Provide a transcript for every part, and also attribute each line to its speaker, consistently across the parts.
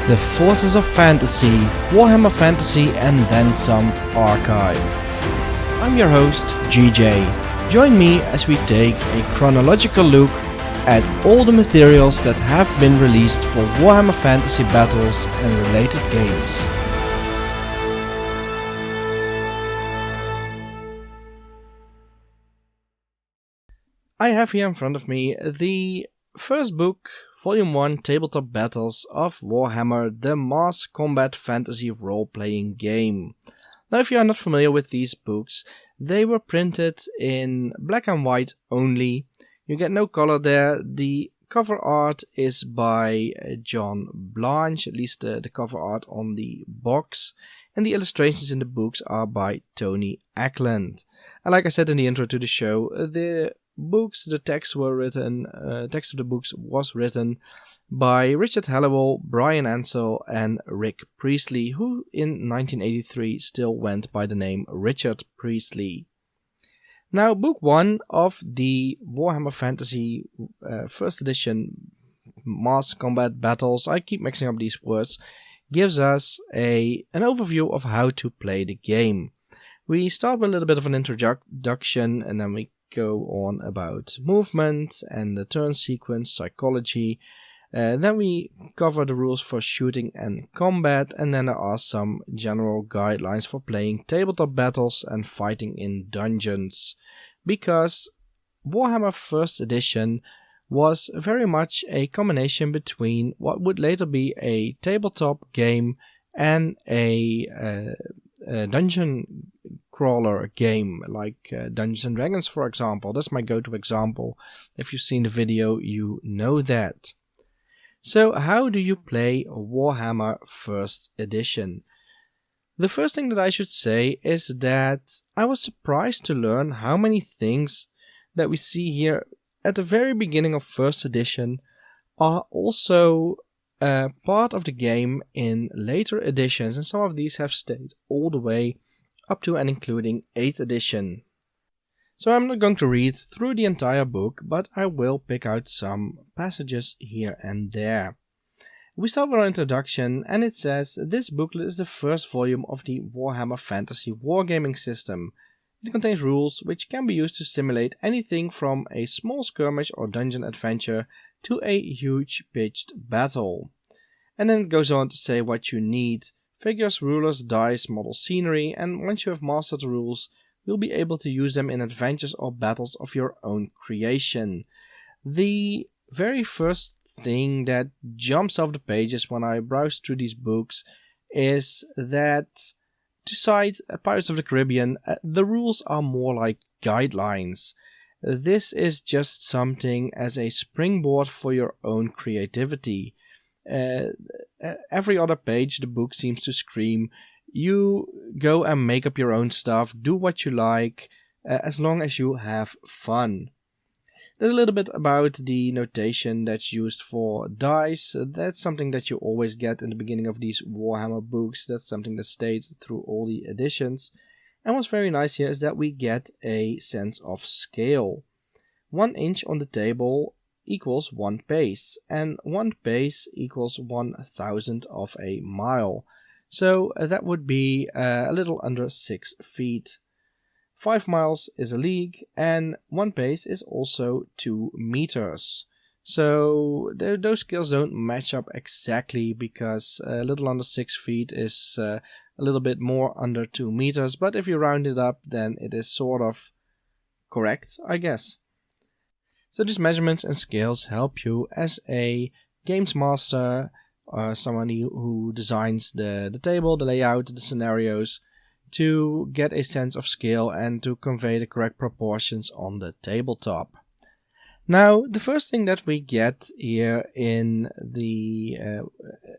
Speaker 1: The Forces of Fantasy, Warhammer Fantasy and then some archive. I'm your host, GJ. Join me as we take a chronological look at all the materials that have been released for Warhammer Fantasy battles and related games. I have here in front of me the first book, Volume 1, Tabletop Battles of Warhammer, the Mass Combat Fantasy role-playing game. Now, if you are not familiar with these books, they were printed in black and white only. You get no color there. The cover art is by John Blanche, at least the cover art on the box. And the illustrations in the books are by Tony Ackland. And like I said in the intro to the show, the text of the books was written by Richard Halliwell, Brian Ansell, and Rick Priestley, who in 1983 still went by the name Richard Priestley. Now, book 1 of the Warhammer Fantasy first edition Mass Combat Battles, I keep mixing up these words, gives us an overview of how to play the game. We start with a little bit of an introduction, and then we go on about movement and the turn sequence, psychology. Then we cover the rules for shooting and combat, and then there are some general guidelines for playing tabletop battles and fighting in dungeons. Because Warhammer 1st edition was very much a combination between what would later be a tabletop game and a dungeon crawler game like Dungeons and Dragons, for example. That's my go-to example. If you've seen the video, you know that. So how do you play Warhammer 1st edition? The first thing that I should say is that I was surprised to learn how many things that we see here at the very beginning of 1st edition are also part of the game in later editions, and some of these have stayed all the way up to and including 8th edition. So I'm not going to read through the entire book, but I will pick out some passages here and there. We start with our introduction, and it says, this booklet is the first volume of the Warhammer Fantasy wargaming system. It contains rules which can be used to simulate anything from a small skirmish or dungeon adventure to a huge pitched battle. And then it goes on to say what you need: figures, rulers, dice, model scenery, and once you have mastered the rules, you'll be able to use them in adventures or battles of your own creation. The very first thing that jumps off the pages when I browse through these books is that, to cite Pirates of the Caribbean, the rules are more like guidelines. This is just something as a springboard for your own creativity. Every other page the book seems to scream, you go and make up your own stuff, do what you like, as long as you have fun. There's a little bit about the notation that's used for dice. That's something that you always get in the beginning of these Warhammer books. That's something that stays through all the editions. And what's very nice here is that we get a sense of scale. 1 inch on the table equals 1 pace, and 1 pace equals 1,000 of a mile. So that would be a little under 6 feet. 5 miles is a league, and 1 pace is also 2 meters. So those scales don't match up exactly, because a little under 6 feet is a little bit more under 2 meters, but if you round it up, then it is sort of correct, I guess. So these measurements and scales help you as a games master, or someone who designs the table, the layout, the scenarios, to get a sense of scale and to convey the correct proportions on the tabletop. Now, the first thing that we get here in the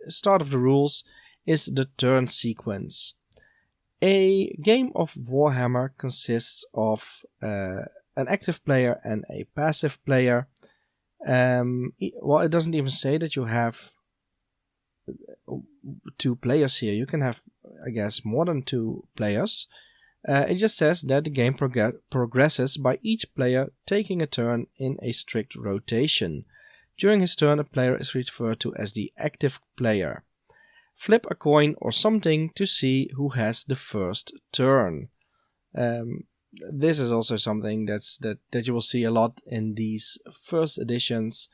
Speaker 1: start of the rules is the turn sequence. A game of Warhammer consists of an active player and a passive player. Well, it doesn't even say that you have 2 players here. You can have, I guess, more than 2 players. It just says that the game progresses by each player taking a turn in a strict rotation. During his turn, a player is referred to as the active player. flip a coin or something to see who has the first turn. This is also something that you will see a lot in these first editions.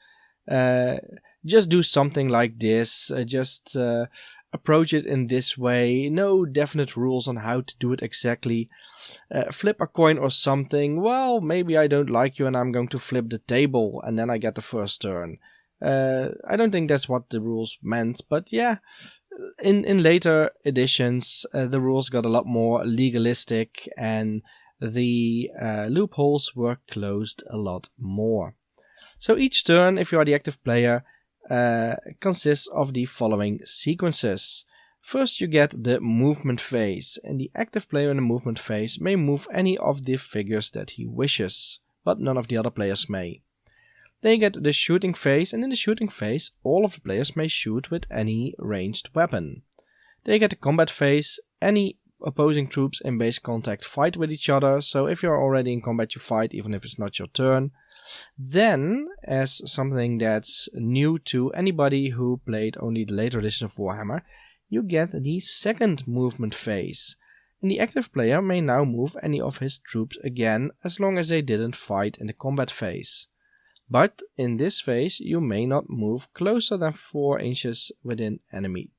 Speaker 1: Just do something like this. Just approach it in this way. No definite rules on how to do it exactly. Flip a coin or something. Well, maybe I don't like you and I'm going to flip the table and then I get the first turn. I don't think that's what the rules meant, but yeah, in later editions, the rules got a lot more legalistic and the loopholes were closed a lot more. So each turn, if you are the active player, consists of the following sequences. First, you get the movement phase, and the active player in the movement phase may move any of the figures that he wishes, but none of the other players may. Then you get the shooting phase, and in the shooting phase, all of the players may shoot with any ranged weapon. Then you get the combat phase. Any opposing troops in base contact fight with each other, so if you're already in combat you fight even if it's not your turn. Then, as something that's new to anybody who played only the later edition of Warhammer, you get the second movement phase. And the active player may now move any of his troops again as long as they didn't fight in the combat phase. But in this phase you may not move closer than 4 inches within enemy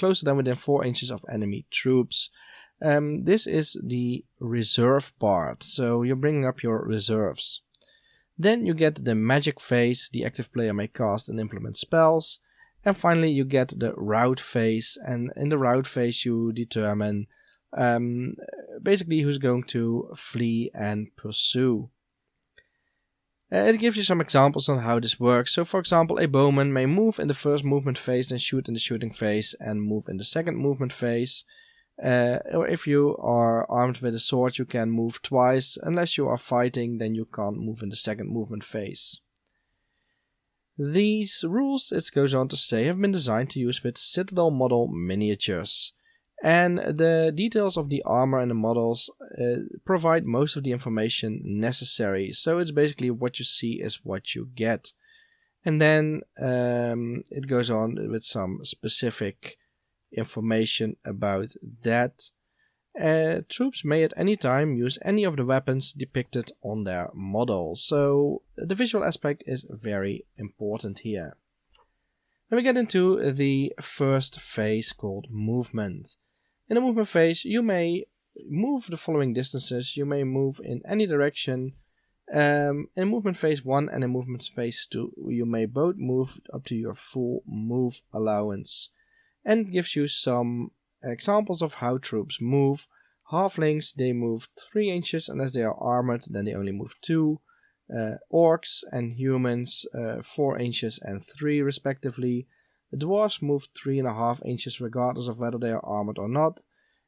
Speaker 1: within 4 inches of enemy troops. This is the reserve part, so you're bringing up your reserves. Then you get the magic phase. The active player may cast and implement spells. And finally you get the rout phase, and in the rout phase you determine basically who's going to flee and pursue. It gives you some examples on how this works. So for example, a bowman may move in the first movement phase, then shoot in the shooting phase and move in the second movement phase. Or if you are armed with a sword, you can move twice. Unless you are fighting, then you can't move in the second movement phase. These rules, it goes on to say, have been designed to use with Citadel model miniatures. And the details of the armor and the models provide most of the information necessary. So it's basically what you see is what you get. And then it goes on with some specific information about that. Troops may at any time use any of the weapons depicted on their model. So the visual aspect is very important here. Then we get into the first phase called movement. In the movement phase, you may move the following distances. You may move in any direction. In movement phase 1 and in movement phase 2, you may both move up to your full move allowance. And it gives you some examples of how troops move. Halflings, they move 3 inches, and as they are armored, then they only move 2. Orcs and humans, 4 inches and 3 respectively. The dwarves move 3.5 inches regardless of whether they are armored or not.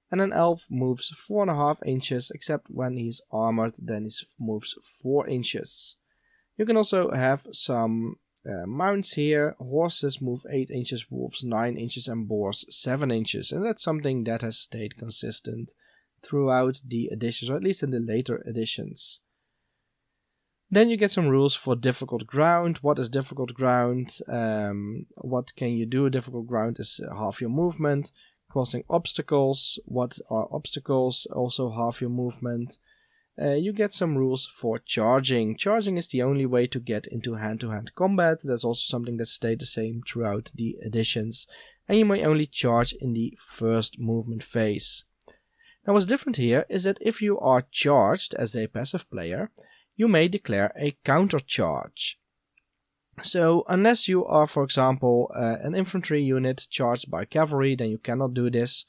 Speaker 1: And an elf moves 4.5 inches, except when he's armored, then he moves 4 inches. You can also have some mounts here. Horses move 8 inches, wolves 9 inches, and boars 7 inches. And that's something that has stayed consistent throughout the editions, or at least in the later editions. Then you get some rules for difficult ground. What is difficult ground? What can you do? Difficult ground is half your movement. Crossing obstacles. What are obstacles? Also half your movement. You get some rules for charging. Charging is the only way to get into hand-to-hand combat. That's also something that stayed the same throughout the editions. And you may only charge in the first movement phase. Now what's different here is that if you are charged as a passive player, you may declare a counter charge. So unless you are, for example, an infantry unit charged by cavalry, then you cannot do this.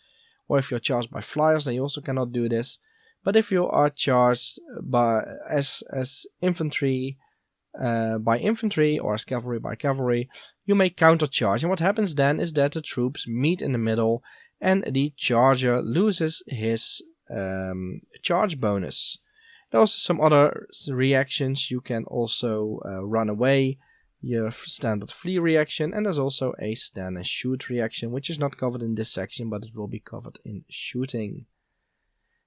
Speaker 1: Or if you're charged by flyers, then you also cannot do this. But if you are charged as infantry by infantry or as cavalry by cavalry, you may counter charge. And what happens then is that the troops meet in the middle and the charger loses his charge bonus. There are also some other reactions. You can also run away, your standard flee reaction, and there's also a stand and shoot reaction, which is not covered in this section, but it will be covered in shooting.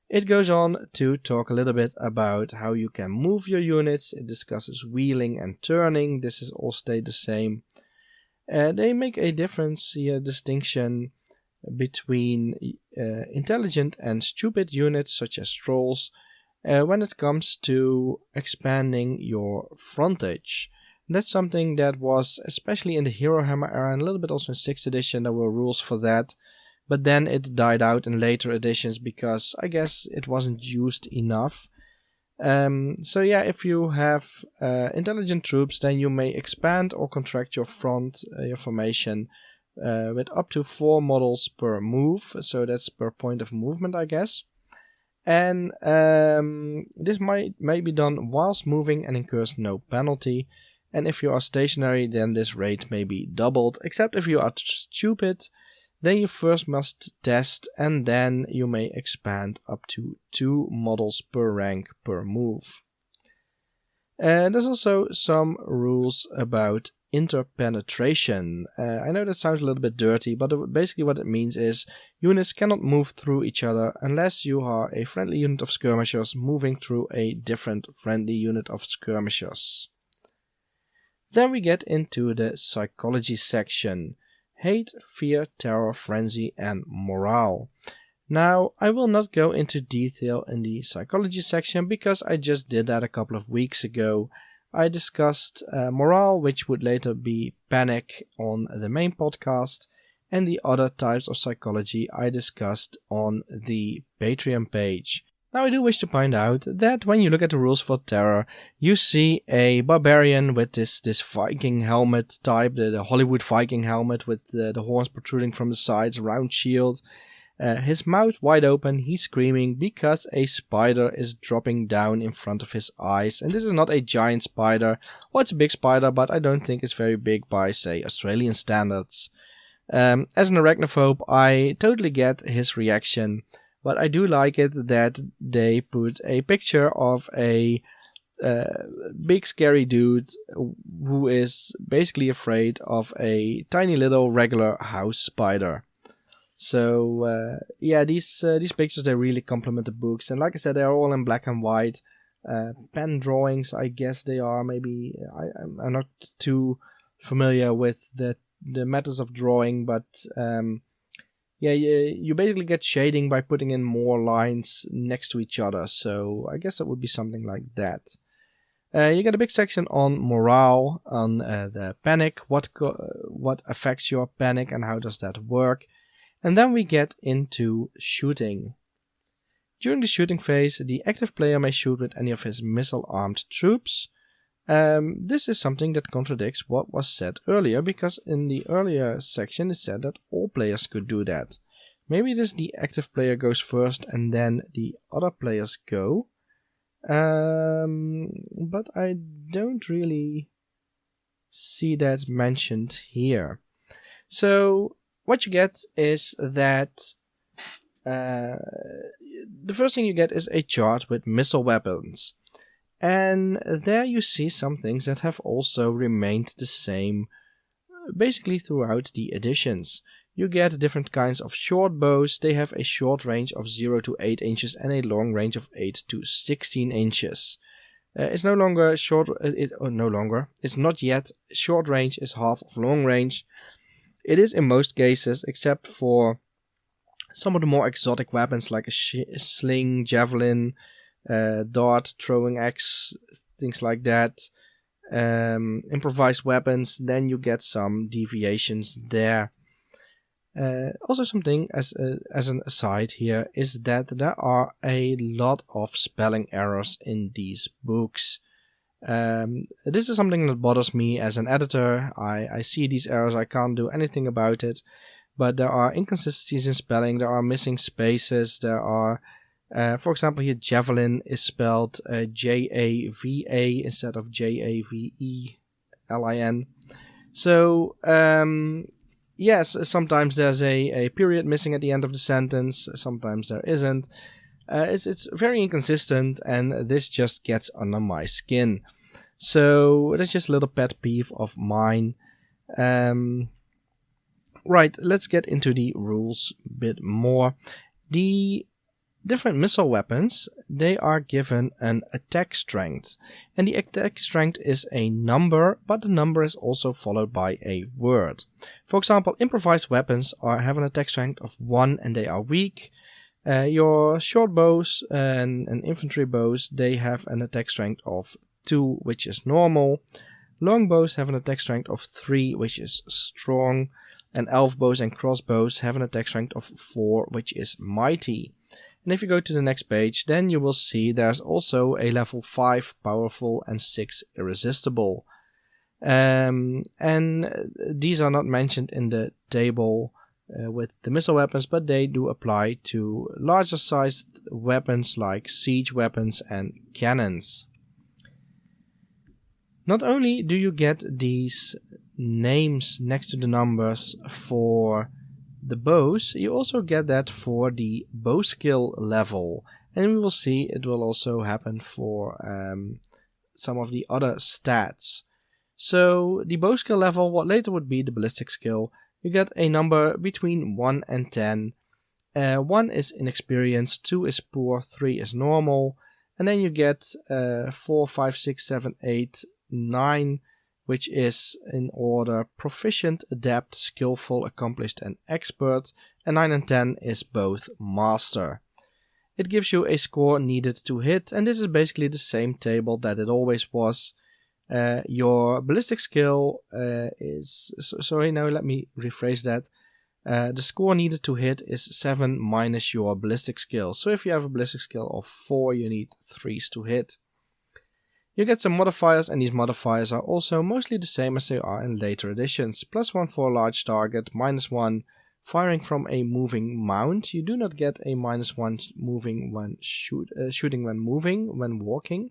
Speaker 1: It goes on to talk a little bit about how you can move your units. It discusses wheeling and turning. This is all stayed the same. They make a difference here, distinction between intelligent and stupid units such as trolls when it comes to expanding your frontage. That's something that was, especially in the Hero Hammer era and a little bit also in 6th edition, there were rules for that. But then it died out in later editions because I guess it wasn't used enough. So yeah, if you have intelligent troops, then you may expand or contract your formation with up to 4 models per move. So that's per point of movement, I guess. And this may be done whilst moving and incurs no penalty. And if you are stationary, then this rate may be doubled. Except if you are stupid, then you first must test, and then you may expand up to 2 models per rank per move. There's also some rules about interpenetration. I know that sounds a little bit dirty, but basically what it means is units cannot move through each other unless you are a friendly unit of skirmishers moving through a different friendly unit of skirmishers. Then we get into the psychology section. Hate, fear, terror, frenzy, and morale. Now, I will not go into detail in the psychology section because I just did that a couple of weeks ago. I discussed morale, which would later be panic on the main podcast, and the other types of psychology I discussed on the Patreon page. Now, I do wish to point out that when you look at the rules for terror, you see a barbarian with this Viking helmet type, the Hollywood Viking helmet with the horns protruding from the sides, round shield, his mouth wide open, he's screaming because a spider is dropping down in front of his eyes. And this is not a giant spider, or it's a big spider, but I don't think it's very big by, say, Australian standards. As an arachnophobe, I totally get his reaction. But I do like it that they put a picture of a big scary dude who is basically afraid of a tiny little regular house spider. So yeah, these pictures, they really complement the books. And like I said, they are all in black and white. Pen drawings, I guess they are. Maybe I'm not too familiar with the methods of drawing, but yeah, you basically get shading by putting in more lines next to each other. So I guess that would be something like that. You get a big section on morale, on the panic, what affects your panic and how does that work. And then we get into shooting. During the shooting phase, the active player may shoot with any of his missile-armed troops. This is something that contradicts what was said earlier, because in the earlier section it said that all players could do that. Maybe it is the active player goes first and then the other players go. But I don't really see that mentioned here. So what you get is that the first thing you get is a chart with missile weapons. And there you see some things that have also remained the same basically throughout the editions. You get different kinds of short bows. They have a short range of 0 to 8 inches and a long range of 8 to 16 inches. It's no longer short, it's not yet. Short range is half of long range. It is in most cases, except for some of the more exotic weapons like a sling, javelin, dart, throwing axe, things like that. Improvised weapons, then you get some deviations there. Also something as an aside here is that there are a lot of spelling errors in these books. This is something that bothers me as an editor. I see these errors, I can't do anything about it, but there are inconsistencies in spelling, there are missing spaces, there are for example here javelin is spelled J-A-V-A instead of J-A-V-E-L-I-N. So yes, sometimes there's a period missing at the end of the sentence, sometimes there isn't. It's very inconsistent, and this just gets under my skin. So that's just a little pet peeve of mine. Right, let's get into the rules a bit more. The different missile weapons, they are given an attack strength. And the attack strength is a number, but the number is also followed by a word. For example, improvised weapons have an attack strength of 1 and they are weak. Your short bows and infantry bows, they have an attack strength of 2, which is normal. Long bows have an attack strength of 3, which is strong. And elf bows and crossbows have an attack strength of 4, which is mighty. And if you go to the next page, then you will see there's also a level 5 powerful and 6 irresistible. And these are not mentioned in the table with the missile weapons, but they do apply to larger sized weapons like siege weapons and cannons. Not only do you get these names next to the numbers for the bows, you also get that for the bow skill level, and we will see it will also happen for some of the other stats. So the bow skill level, what later would be the ballistic skill, you get a number between 1 and 10. 1 is inexperienced, 2 is poor, 3 is normal, and then you get 4, 5, 6, 7, 8, 9, which is in order proficient, adept, skillful, accomplished and expert, and 9 and 10 is both master. It gives you a score needed to hit, and this is basically the same table that it always was. Your ballistic skill is... Sorry, no, let me rephrase that. The score needed to hit is 7 minus your ballistic skill. So if you have a ballistic skill of 4, you need 3s to hit. You get some modifiers, and these modifiers are also mostly the same as they are in later editions. +1 for a large target, -1 firing from a moving mount. You do not get a -1 moving when shooting when moving, when walking.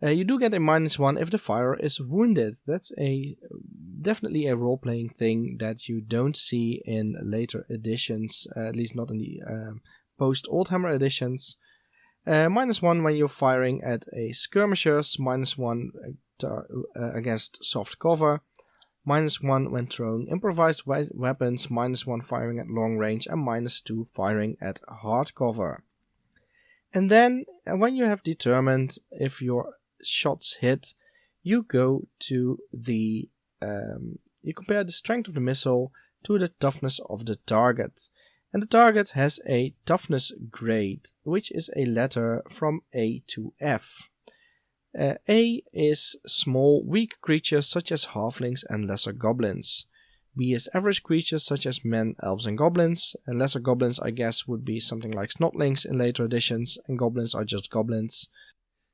Speaker 1: You do get a -1 if the firer is wounded. That's definitely a role-playing thing that you don't see in later editions, at least not in the post-Oldhammer editions. -1 when you're firing at a skirmishers, -1 against soft cover, -1 when throwing improvised weapons, -1 firing at long range, and -2 firing at hard cover. And then, when you have determined if your shots hit, you go to the you compare the strength of the missile to the toughness of the target. And the target has a toughness grade, which is a letter from A to F. A is small, weak creatures such as halflings and lesser goblins. B is average creatures such as men, elves and goblins. And lesser goblins, I guess, would be something like snotlings in later editions, and goblins are just goblins.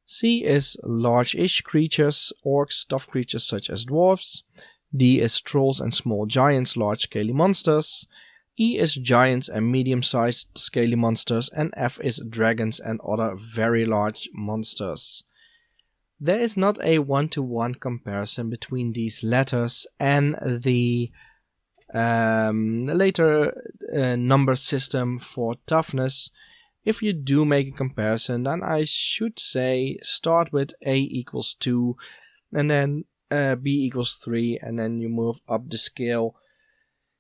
Speaker 1: C is large-ish creatures, orcs, tough creatures such as dwarves. D is trolls and small giants, large scaly monsters. E is giants and medium-sized scaly monsters, and F is dragons and other very large monsters. There is not a one-to-one comparison between these letters and the later number system for toughness. If you do make a comparison, then I should say start with A equals 2, and then B equals 3, and then you move up the scale.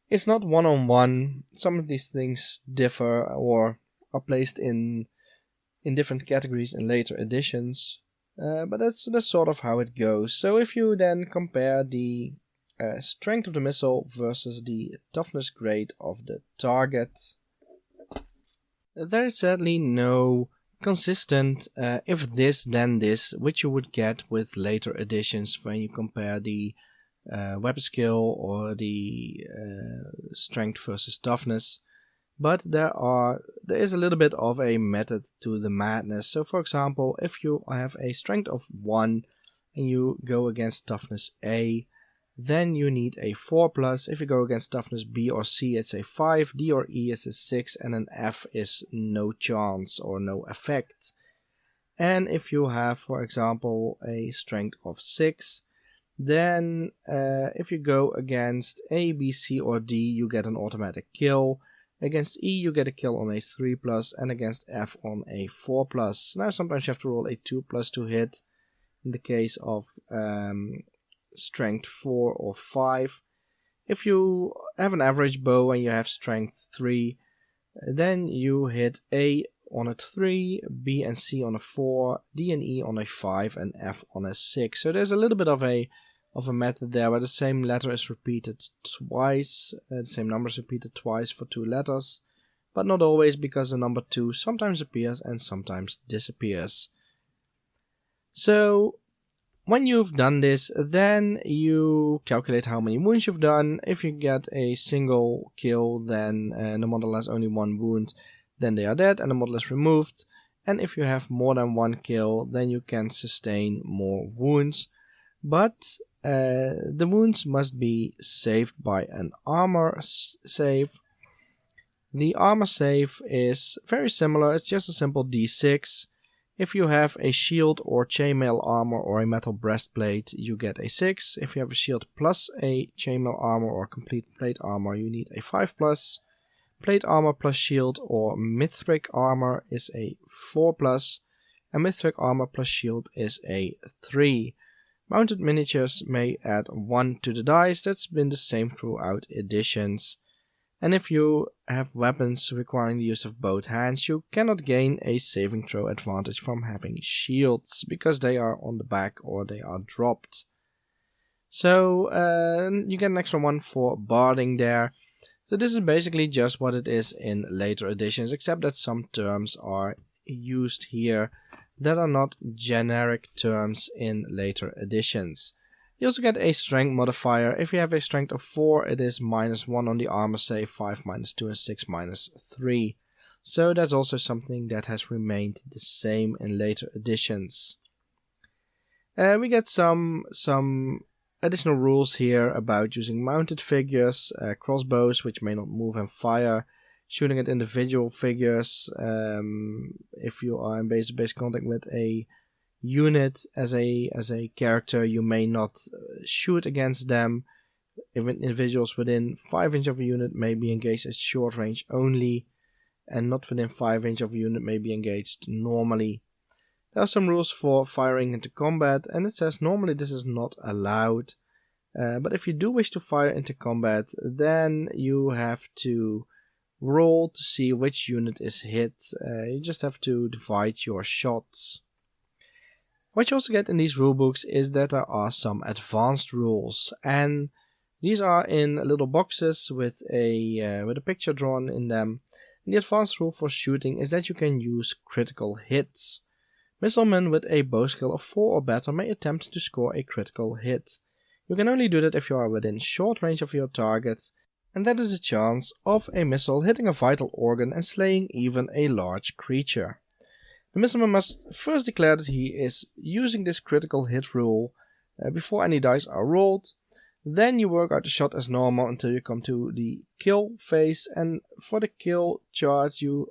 Speaker 1: It's not one-on-one. Some of these things differ or are placed in different categories in later editions. But that's sort of how it goes. So if you then compare the strength of the missile versus the toughness grade of the target, there is certainly no consistent if this then this, which you would get with later editions when you compare the weapon skill or the strength versus toughness. But there is a little bit of a method to the madness. So for example, if you have a strength of 1 and you go against toughness A, then you need a 4+. If you go against toughness B or C, it's a 5, D or E is a 6, and an F is no chance or no effect. And if you have, for example, a strength of 6, then if you go against A, B, C or D, you get an automatic kill. Against E, you get a kill on a 3+, and against F on a 4+. Now sometimes you have to roll a 2+ to hit in the case of strength 4 or 5. If you have an average bow and you have strength 3, then you hit A on a 3, B and C on a 4, D and E on a 5, and F on a 6. So there's a little bit of a method there where the same letter is repeated twice, the same number is repeated twice for 2 letters, but not always, because the number 2 sometimes appears and sometimes disappears. So when you've done this, then you calculate how many wounds you've done. If you get a single kill, then the model has only 1 wound, then they are dead and the model is removed. And if you have more than 1 kill, then you can sustain more wounds. But the wounds must be saved by an armor save. The armor save is very similar, it's just a simple d6. If you have a shield or chainmail armor or a metal breastplate, you get a 6. If you have a shield plus a chainmail armor or complete plate armor, you need a 5+. Plate armor plus shield or mithril armor is a 4+. And mithril armor plus shield is a 3. Mounted miniatures may add 1 to the dice. That's been the same throughout editions. And if you have weapons requiring the use of both hands, you cannot gain a saving throw advantage from having shields, because they are on the back or they are dropped. So you get an extra 1 for barding there. So this is basically just what it is in later editions, except that some terms are used here that are not generic terms in later editions. You also get a strength modifier. If you have a strength of 4, it is -1 on the armor save, 5 -2, and 6 -3. So that's also something that has remained the same in later editions. We get some additional rules here about using mounted figures, crossbows which may not move and fire, shooting at individual figures. If you are in base contact with a unit as a character, you may not shoot against them. Even individuals within 5 inch of a unit may be engaged at short range only, and not within 5 inch of a unit may be engaged normally. There are some rules for firing into combat, and it says normally this is not allowed, but if you do wish to fire into combat, then you have to roll to see which unit is hit. You just have to divide your shots. What you also get in these rulebooks is that there are some advanced rules, and these are in little boxes with a picture drawn in them. And the advanced rule for shooting is that you can use critical hits. Missilemen with a bow skill of 4 or better may attempt to score a critical hit. You can only do that if you are within short range of your target, and that is a chance of a missile hitting a vital organ and slaying even a large creature. The missileman must first declare that he is using this critical hit rule before any dice are rolled. Then you work out the shot as normal until you come to the kill phase, and for the kill chart you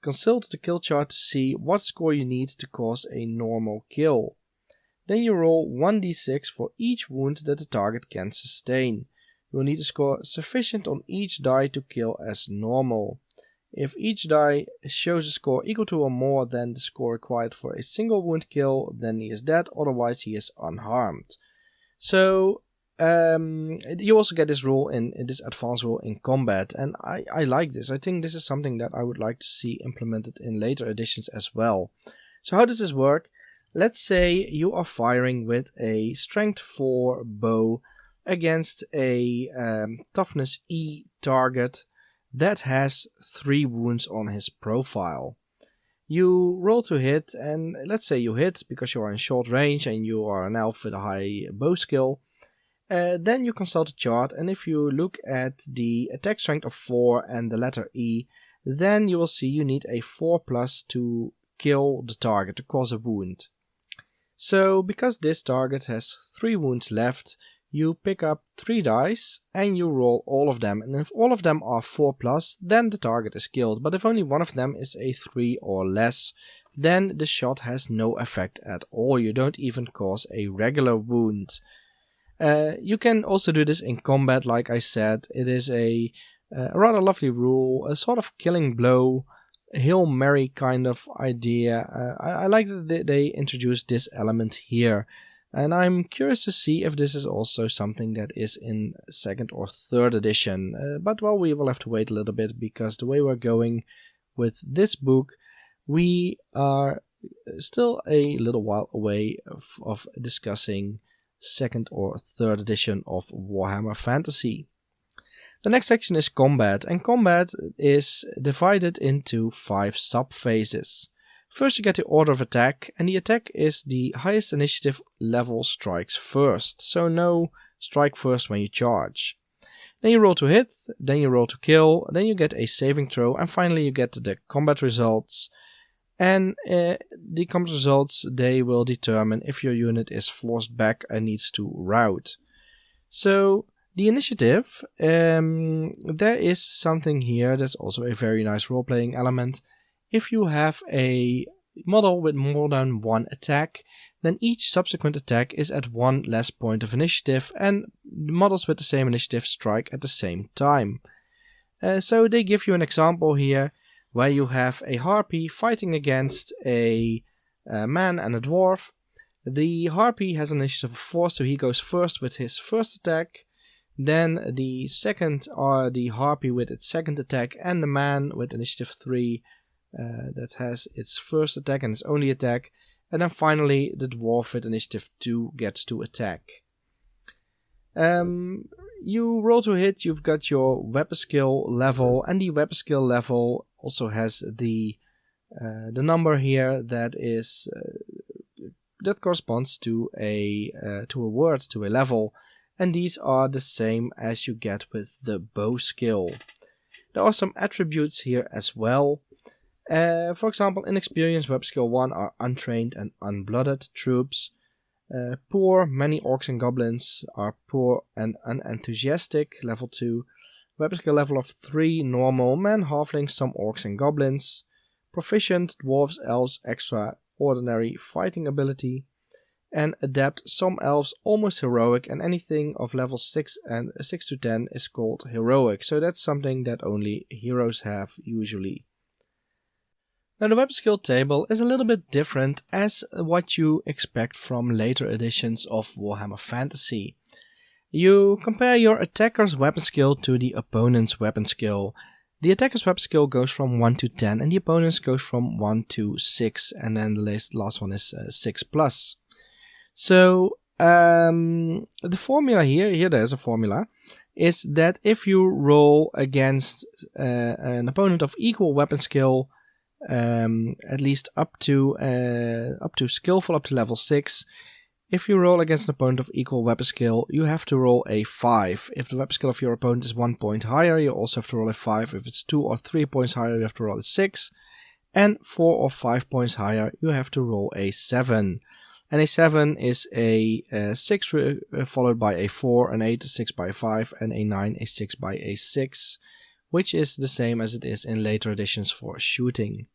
Speaker 1: consult the kill chart to see what score you need to cause a normal kill. Then you roll 1d6 for each wound that the target can sustain. You will need to score sufficient on each die to kill as normal. If each die shows a score equal to or more than the score required for a single wound kill, then he is dead, otherwise he is unharmed. So you also get this rule in this advanced rule in combat, and I like this. I think this is something that I would like to see implemented in later editions as well. So how does this work? Let's say you are firing with a strength 4 bow against a toughness E target that has 3 wounds on his profile. You roll to hit, and let's say you hit because you are in short range and you are an elf with a high bow skill. Then you consult the chart, and if you look at the attack strength of 4 and the letter E, then you will see you need a 4+ to kill the target, to cause a wound. So because this target has 3 wounds left, you pick up 3 dice and you roll all of them, and if all of them are 4+, then the target is killed, but if only one of them is a 3 or less, then the shot has no effect at all. You don't even cause a regular wound. You can also do this in combat, like I said. It is a rather lovely rule, a sort of killing blow, Hail Mary kind of idea. I like that they introduced this element here, and I'm curious to see if this is also something that is in 2nd or 3rd edition. But well, we will have to wait a little bit, because the way we're going, with this book, we are still a little while away of discussing second or third edition of Warhammer Fantasy. The next section is combat, and combat is divided into 5 sub-phases. First you get the order of attack, and the attack is the highest initiative level strikes first, so no strike first when you charge. Then you roll to hit, then you roll to kill, then you get a saving throw, and finally you get the combat results. And the combat results, they will determine if your unit is forced back and needs to rout. So the initiative, there is something here that's also a very nice role-playing element. If you have a model with more than one attack, then each subsequent attack is at 1 less point of initiative, and the models with the same initiative strike at the same time. So they give you an example here where you have a harpy fighting against a man and a dwarf. The harpy has an initiative of 4, so he goes first with his first attack. Then the second are the harpy with its second attack, and the man with initiative 3 that has its first attack and its only attack. And then finally the dwarf with initiative 2 gets to attack. You roll to hit, you've got your weapon skill level, and the weapon skill level also has the number here that is that corresponds to a word, to a level, and these are the same as you get with the bow skill. There are some attributes here as well. For example, inexperienced weapon skill 1 are untrained and unblooded troops. Poor, many orcs and goblins are poor and unenthusiastic, level 2. Weapon skill level of 3, normal, men, halflings, some orcs and goblins. Proficient, dwarves, elves, extraordinary fighting ability. And adept, some elves, almost heroic, and anything of level 6 to 10 is called heroic. So that's something that only heroes have usually. Now the weapon skill table is a little bit different as what you expect from later editions of Warhammer Fantasy. You compare your attacker's weapon skill to the opponent's weapon skill. The attacker's weapon skill goes from 1 to 10 and the opponent's goes from 1 to 6, and then the last one is 6 plus. So the formula here there's a formula, is that if you roll against an opponent of equal weapon skill, at least up to skillful, up to level 6. If you roll against an opponent of equal weapon skill, you have to roll a 5. If the weapon skill of your opponent is 1 point higher, you also have to roll a 5. If it's 2 or 3 points higher, you have to roll a 6. And 4 or 5 points higher, you have to roll a 7. And a 7 is a 6 followed by a 4, an 8, a 6 by a 5, and a 9, a 6 by a 6. Which is the same as it is in later editions for shooting.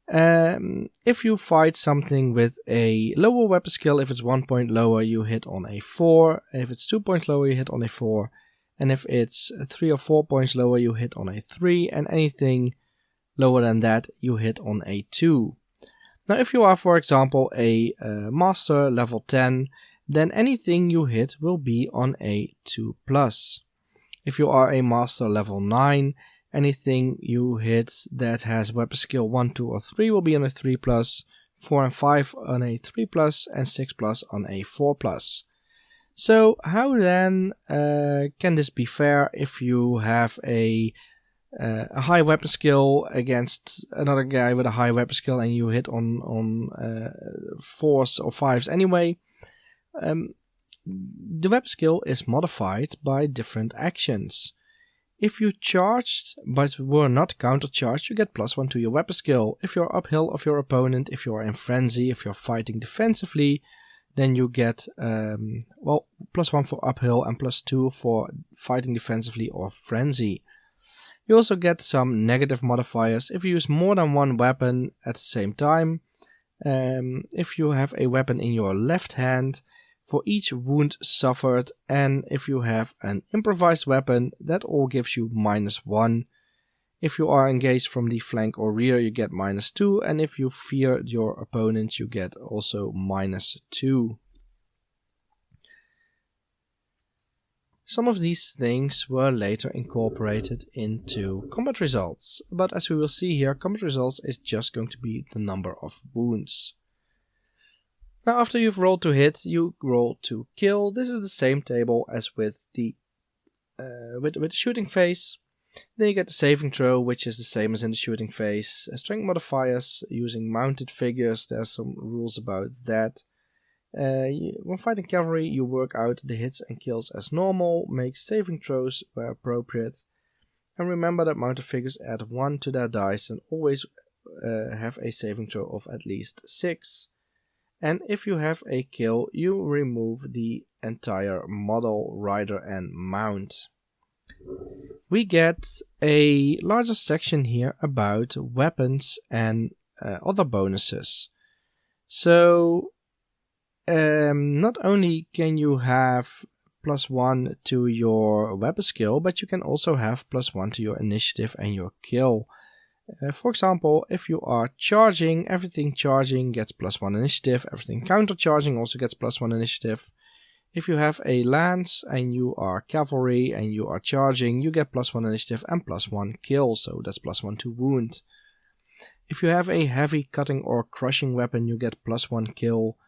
Speaker 1: If you fight something with a lower weapon skill, if it's 1 point lower, you hit on a 4. If it's 2 points lower, you hit on a 4. And if it's 3 or 4 points lower, you hit on a 3. And anything lower than that, you hit on a 2. Now, if you are, for example, a master level 10, then anything you hit will be on a 2 plus. If you are a master level 9, anything you hit that has weapon skill 1, 2 or 3 will be on a 3 plus, 4 and 5 on a 3 plus, and 6 plus on a 4 plus. So how then can this be fair if you have a high weapon skill against another guy with a high weapon skill and you hit on 4s or 5s anyway? The weapon skill is modified by different actions. If you charged but were not countercharged, you get +1 to your weapon skill. If you're uphill of your opponent, if you're in frenzy, if you're fighting defensively, then you get +1 for uphill and +2 for fighting defensively or frenzy. You also get some negative modifiers if you use more than one weapon at the same time. If you have a weapon in your left hand, for each wound suffered, and if you have an improvised weapon, that all gives you -1. If you are engaged from the flank or rear, you get -2, and if you fear your opponent, you get also -2. Some of these things were later incorporated into combat results, but as we will see here, combat results is just going to be the number of wounds. Now after you've rolled to hit, you roll to kill. This is the same table as with the shooting phase. Then you get the saving throw, which is the same as in the shooting phase. Strength modifiers using mounted figures, there's some rules about that. When fighting cavalry, you work out the hits and kills as normal, make saving throws where appropriate, and remember that mounted figures add 1 to their dice and always have a saving throw of at least 6. And if you have a kill, you remove the entire model, rider and mount. We get a larger section here about weapons and other bonuses. So not only can you have +1 to your weapon skill, but you can also have +1 to your initiative and your kill. For example, if you are charging, everything charging gets +1 initiative, everything counter charging also gets +1 initiative. If you have a lance and you are cavalry and you are charging, you get +1 initiative and +1 kill, so that's +1 to wound. If you have a heavy cutting or crushing weapon, you get +1 kill.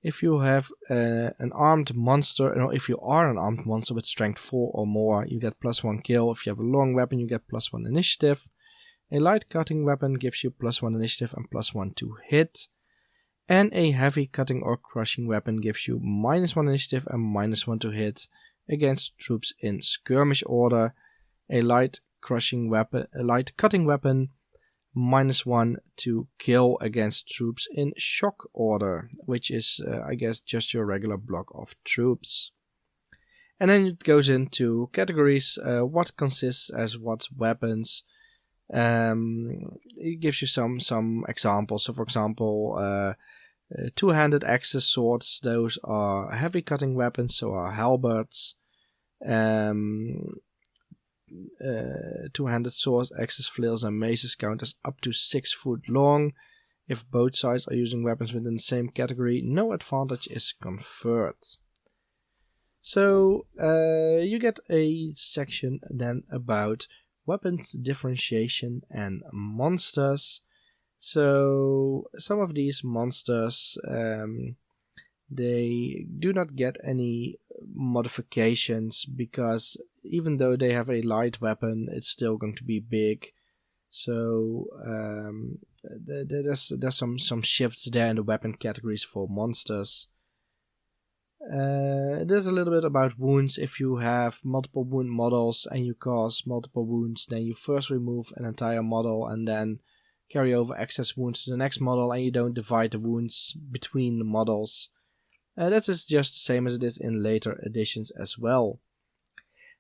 Speaker 1: If you have an armed monster, or if you are an armed monster with strength 4 or more, you get +1 kill. If you have a long weapon, you get +1 initiative. A light cutting weapon gives you +1 initiative and +1 to hit. And a heavy cutting or crushing weapon gives you -1 initiative and -1 to hit against troops in skirmish order. A light cutting weapon, -1 to kill against troops in shock order, which is, I guess, just your regular block of troops. And then it goes into categories, what consists as what weapons. It gives you some examples. So for example, two-handed axes swords, those are heavy cutting weapons, so are halberds. Two-handed swords, axes, flails and maces count as up to 6 foot long. If both sides are using weapons within the same category, no advantage is conferred. So you get a section then about weapons differentiation and monsters. So some of these monsters, they do not get any modifications because even though they have a light weapon, it's still going to be big. So there's some shifts there in the weapon categories for monsters. There's a little bit about wounds. If you have multiple wound models and you cause multiple wounds, then you first remove an entire model and then carry over excess wounds to the next model, and you don't divide the wounds between the models. That is just the same as it is in later editions as well.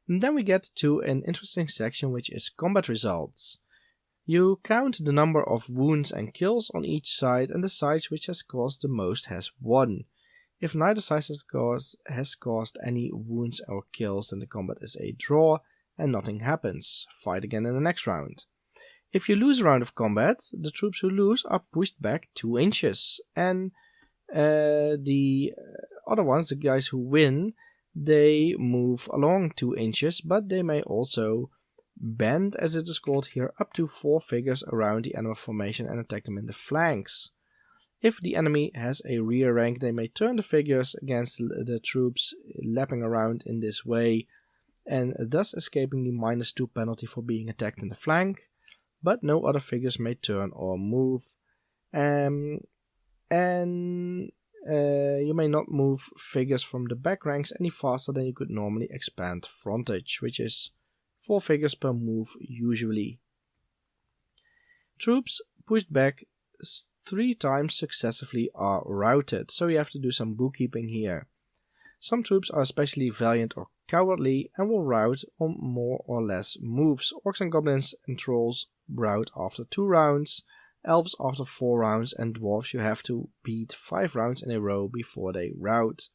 Speaker 1: And then we get to an interesting section, which is combat results. You count the number of wounds and kills on each side, and the side which has caused the most has won. If neither side has caused any wounds or kills, then the combat is a draw and nothing happens. Fight again in the next round. If you lose a round of combat, the troops who lose are pushed back 2 inches. And the other ones, the guys who win, they move along 2 inches, but they may also bend, as it is called here, up to 4 figures around the enemy formation and attack them in the flanks. If the enemy has a rear rank, they may turn the figures against the troops, lapping around in this way, and thus escaping the -2 penalty for being attacked in the flank, but no other figures may turn or move. You may not move figures from the back ranks any faster than you could normally expand frontage, which is 4 figures per move usually. Troops pushed back 3 times successively are routed, so you have to do some bookkeeping here. Some troops are especially valiant or cowardly and will rout on more or less moves. Orcs and goblins and trolls rout after 2 rounds, elves after 4 rounds, and dwarves you have to beat 5 rounds in a row before they rout.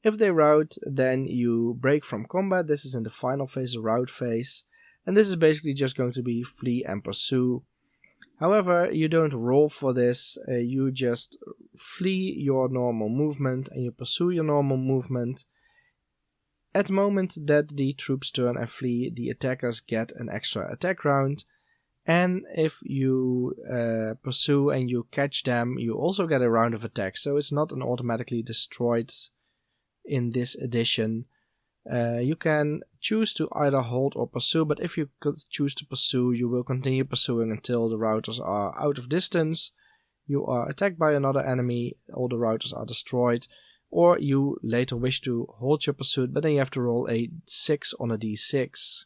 Speaker 1: If they rout, then you break from combat. This is in the final phase, the rout phase, and this is basically just going to be flee and pursue. However, you don't roll for this, you just flee your normal movement and you pursue your normal movement. At the moment that the troops turn and flee, the attackers get an extra attack round. And if you pursue and you catch them, you also get a round of attack. So it's not an automatically destroyed in this edition. You can choose to either hold or pursue, but if you choose to pursue, you will continue pursuing until the routers are out of distance. You are attacked by another enemy, all the routers are destroyed, or you later wish to hold your pursuit, but then you have to roll a 6 on a d6.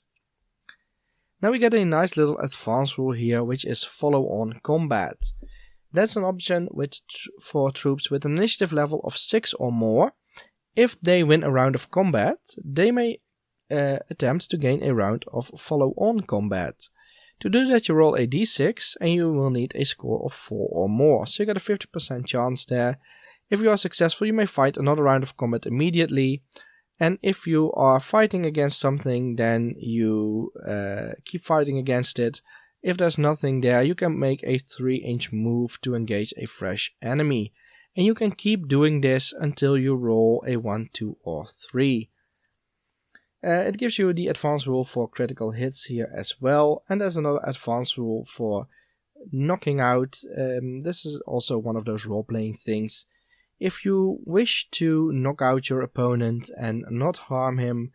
Speaker 1: Now we get a nice little advanced rule here, which is follow-on combat. That's an option for troops with an initiative level of 6 or more. If they win a round of combat, they may attempt to gain a round of follow-on combat. To do that, you roll a d6 and you will need a score of 4 or more. So you get a 50% chance there. If you are successful, you may fight another round of combat immediately. And if you are fighting against something, then you keep fighting against it. If there's nothing there, you can make a 3-inch move to engage a fresh enemy. And you can keep doing this until you roll a 1, 2, or 3. It gives you the advanced rule for critical hits here as well. And there's another advanced rule for knocking out. This is also one of those role-playing things. If you wish to knock out your opponent and not harm him,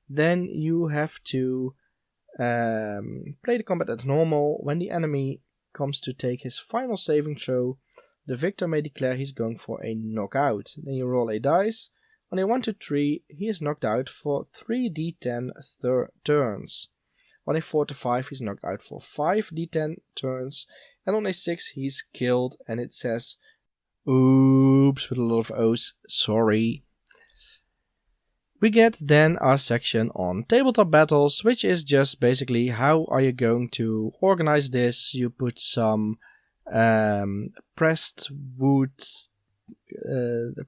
Speaker 1: then you have to play the combat as normal. When the enemy comes to take his final saving throw, the victor may declare he's going for a knockout. Then you roll a dice. On a 1 to 3, he is knocked out for 3d10 turns. On a 4 to 5, he's knocked out for 5d10 turns. And on a 6, he's killed, and it says, oops, with a lot of O's, sorry. We get then our section on tabletop battles, which is just basically how are you going to organize this. You put some pressed wood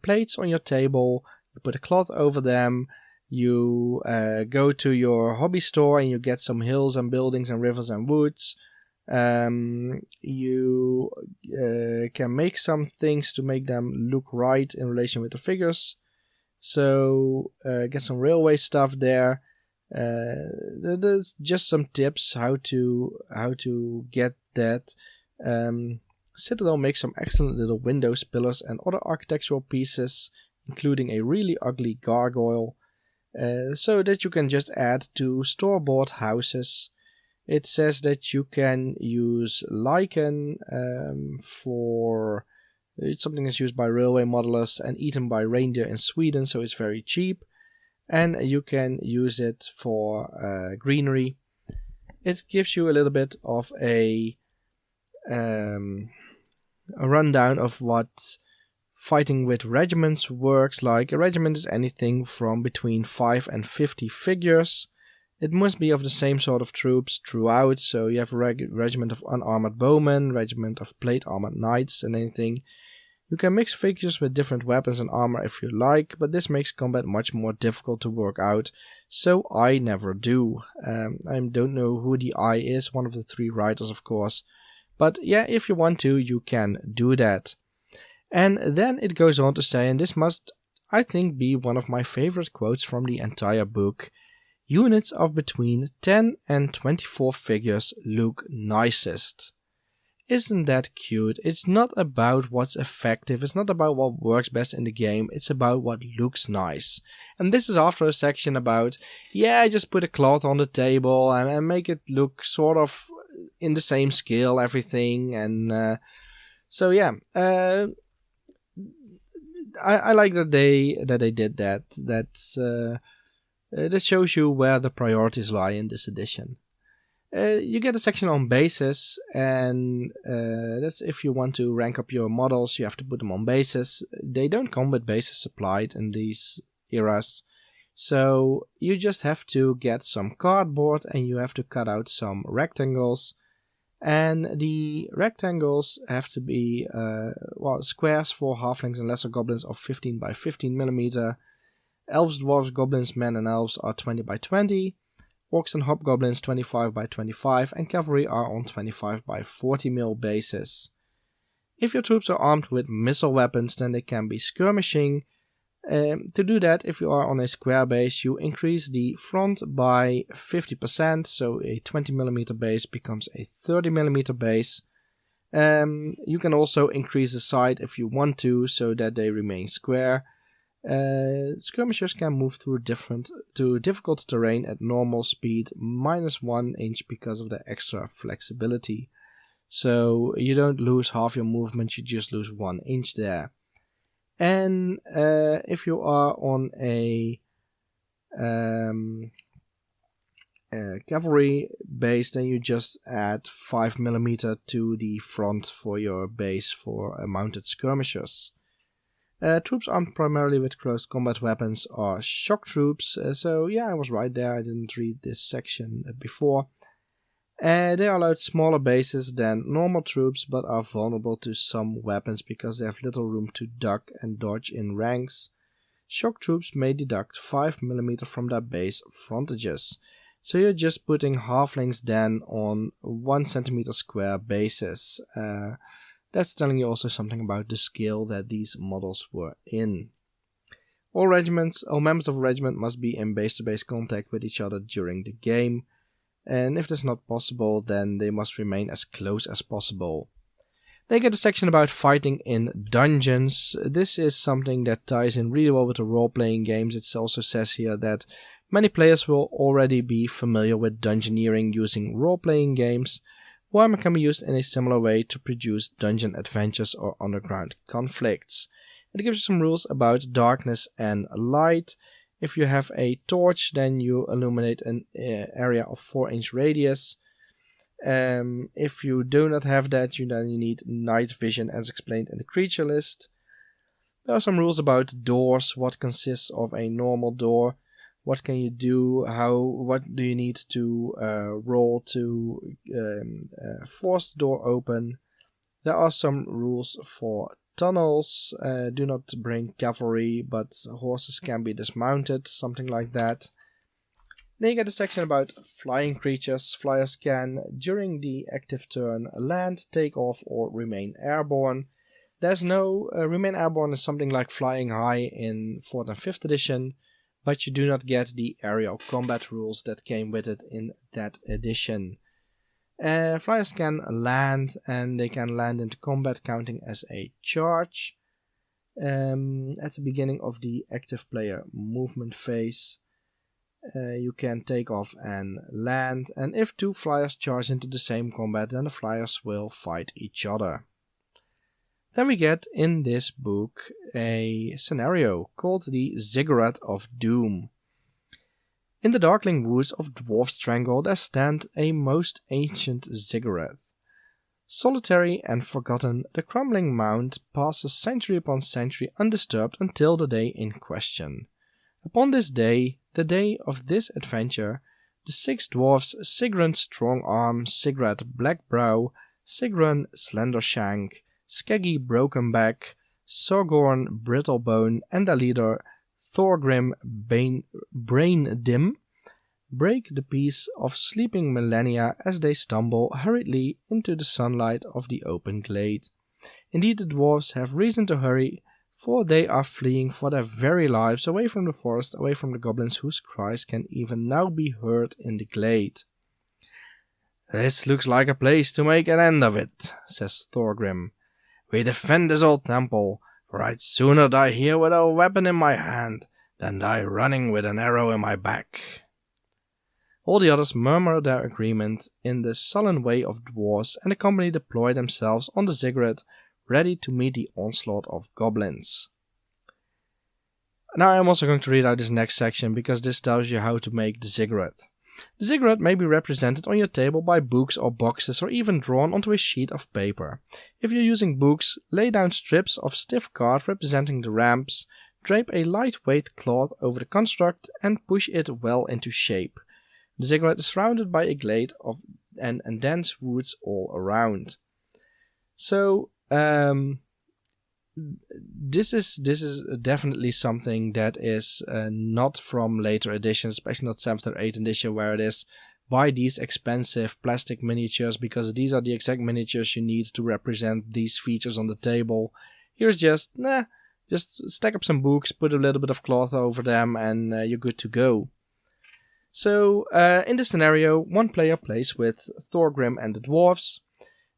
Speaker 1: plates on your table, you put a cloth over them, you go to your hobby store and you get some hills and buildings and rivers and woods. You can make some things to make them look right in relation with the figures. So get some railway stuff there. There's just some tips how to get that. Citadel makes some excellent little windows, pillars and other architectural pieces, including a really ugly gargoyle, so that you can just add to store-bought houses. It says that you can use lichen for it's something that's used by railway modelers and eaten by reindeer in Sweden, so it's very cheap. And you can use it for greenery. It gives you a little bit of a rundown of what fighting with regiments works like. A regiment is anything from between 5 and 50 figures. It must be of the same sort of troops throughout, so you have a regiment of unarmored bowmen, regiment of plate armored knights and anything. You can mix figures with different weapons and armor if you like, but this makes combat much more difficult to work out, so I never do. I don't know who the I is, one of the 3 writers of course, but yeah, if you want to, you can do that. And then it goes on to say, and this must, I think, be one of my favorite quotes from the entire book, units of between 10 and 24 figures look nicest. Isn't that cute? It's not about what's effective, it's not about what works best in the game, it's about what looks nice. And this is after a section about, yeah, just put a cloth on the table and make it look sort of in the same scale, everything. And so yeah, I like that they did that. That shows you where the priorities lie in this edition. You get a section on bases, and that's if you want to rank up your models, you have to put them on bases. They don't come with bases supplied in these eras, so you just have to get some cardboard and you have to cut out some rectangles. And the rectangles have to be squares for halflings and lesser goblins of 15 by 15 millimeter. Elves, dwarves, goblins, men and elves are 20 by 20. Orcs and hobgoblins 25 by 25, and cavalry are on 25 by 40 mil bases. If your troops are armed with missile weapons, then they can be skirmishing To do that, if you are on a square base, you increase the front by 50%, so a 20mm base becomes a 30mm base. You can also increase the side if you want to, so that they remain square. Skirmishers can move through difficult terrain at normal speed, -1 inch because of the extra flexibility. So you don't lose half your movement, you just lose 1 inch there. And if you are on a cavalry base, then you just add 5mm to the front for your base for mounted skirmishers. Troops armed primarily with close combat weapons are shock troops. So yeah, I was right there, I didn't read this section before. They are allowed smaller bases than normal troops, but are vulnerable to some weapons because they have little room to duck and dodge in ranks. Shock troops may deduct 5mm from their base frontages. So you're just putting halflings then on 1 cm square bases. That's telling you also something about the scale that these models were in. All members of a regiment must be in base-to-base contact with each other during the game. And if that's not possible, then they must remain as close as possible. They get a section about fighting in dungeons. This is something that ties in really well with the role-playing games. It also says here that many players will already be familiar with dungeoneering using role-playing games. Warhammer can be used in a similar way to produce dungeon adventures or underground conflicts. It gives you some rules about darkness and light. If you have a torch, then you illuminate an area of 4-inch radius. If you do not have that, then you need night vision as explained in the creature list. There are some rules about doors, what consists of a normal door, what can you do, what do you need to roll to force the door open. There are some rules for tunnels. Do not bring cavalry, but horses can be dismounted, something like that. Then you get a section about flying creatures. Flyers can, during the active turn, land, take off, or remain airborne. There's no remain airborne is something like flying high in 4th and 5th edition, but you do not get the area of combat rules that came with it in that edition. Flyers can land, and they can land into combat counting as a charge at the beginning of the active player movement phase. You can take off and land, and if 2 flyers charge into the same combat, then the flyers will fight each other. Then we get in this book a scenario called the Ziggurat of Doom. In the darkling woods of Dwarf Strangle there stand a most ancient ziggurat. Solitary and forgotten, the crumbling mound passes century upon century undisturbed until the day in question. Upon this day, the day of this adventure, the 6 dwarfs Sigrun Strongarm, Sigrat Blackbrow, Sigrun Slendershank, Skeggy Brokenback, Sorgorn Brittlebone, and their leader Thorgrim Braindim break the peace of sleeping millennia as they stumble hurriedly into the sunlight of the open glade. Indeed, the dwarves have reason to hurry, for they are fleeing for their very lives away from the forest, away from the goblins whose cries can even now be heard in the glade. "This looks like a place to make an end of it," says Thorgrim. "We defend this old temple, for I'd sooner die here with a weapon in my hand than die running with an arrow in my back." All the others murmur their agreement in the sullen way of dwarves, and the company deploy themselves on the ziggurat, ready to meet the onslaught of goblins. Now I'm also going to read out this next section, because this tells you how to make the ziggurat. The ziggurat may be represented on your table by books or boxes, or even drawn onto a sheet of paper. If you're using books, lay down strips of stiff card representing the ramps, drape a lightweight cloth over the construct, and push it well into shape. The ziggurat is surrounded by a glade of and dense woods all around. So this is definitely something that is not from later editions, especially not 7th or 8th edition, where it is buy these expensive plastic miniatures because these are the exact miniatures you need to represent these features on the table. Here's just, Just stack up some books, put a little bit of cloth over them, and you're good to go. So, in this scenario, one player plays with Thorgrim and the dwarves.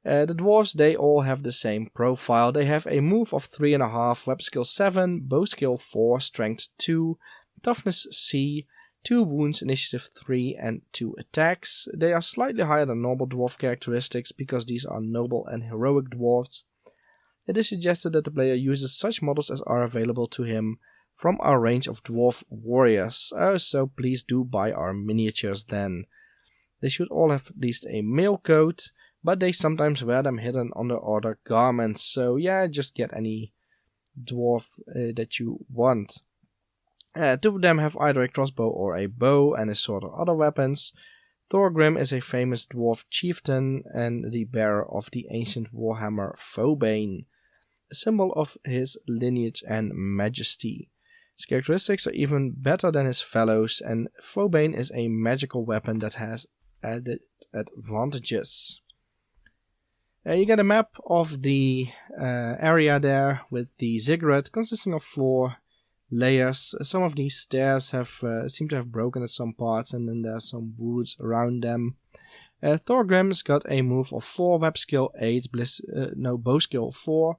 Speaker 1: The dwarves, they all have the same profile. They have a move of 3.5, web skill 7, bow skill 4, strength 2, toughness C, 2 wounds, initiative 3, and 2 attacks. They are slightly higher than normal dwarf characteristics because these are noble and heroic dwarves. It is suggested that the player uses such models as are available to him from our range of dwarf warriors, so please do buy our miniatures then. They should all have at least a male coat, but they sometimes wear them hidden under other garments, so yeah, just get any dwarf that you want. 2 of them have either a crossbow or a bow and a sword or other weapons. Thorgrim is a famous dwarf chieftain and the bearer of the ancient warhammer Fobane, a symbol of his lineage and majesty. His characteristics are even better than his fellows, and Fobane is a magical weapon that has added advantages. You get a map of the area there with the ziggurat consisting of 4 layers. Some of these stairs have seem to have broken at some parts, and then there's some woods around them. Thorgrim's got a move of 4, web skill 8, bow skill 4,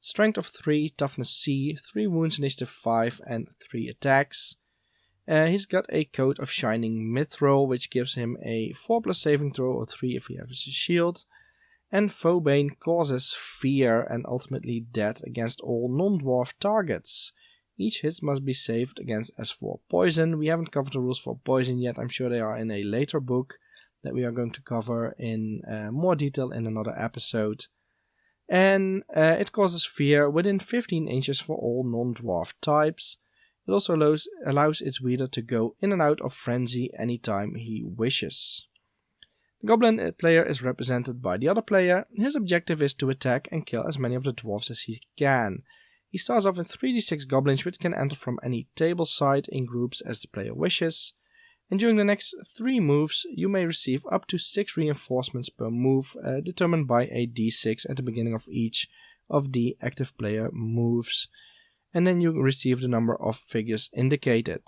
Speaker 1: strength of 3, toughness C, 3 wounds, initiative 5, and 3 attacks. He's got a coat of shining mithril, which gives him a 4+ saving throw or 3 if he has a shield. And Fobane causes fear and ultimately death against all non-dwarf targets. Each hit must be saved against as for poison. We haven't covered the rules for poison yet. I'm sure they are in a later book that we are going to cover in more detail in another episode. And it causes fear within 15 inches for all non-dwarf types. It also allows its wielder to go in and out of frenzy anytime he wishes. The goblin player is represented by the other player. His objective is to attack and kill as many of the dwarves as he can. He starts off with 3d6 goblins which can enter from any table side in groups as the player wishes. And during the next 3 moves you may receive up to 6 reinforcements per move, determined by a d6 at the beginning of each of the active player moves. And then you receive the number of figures indicated.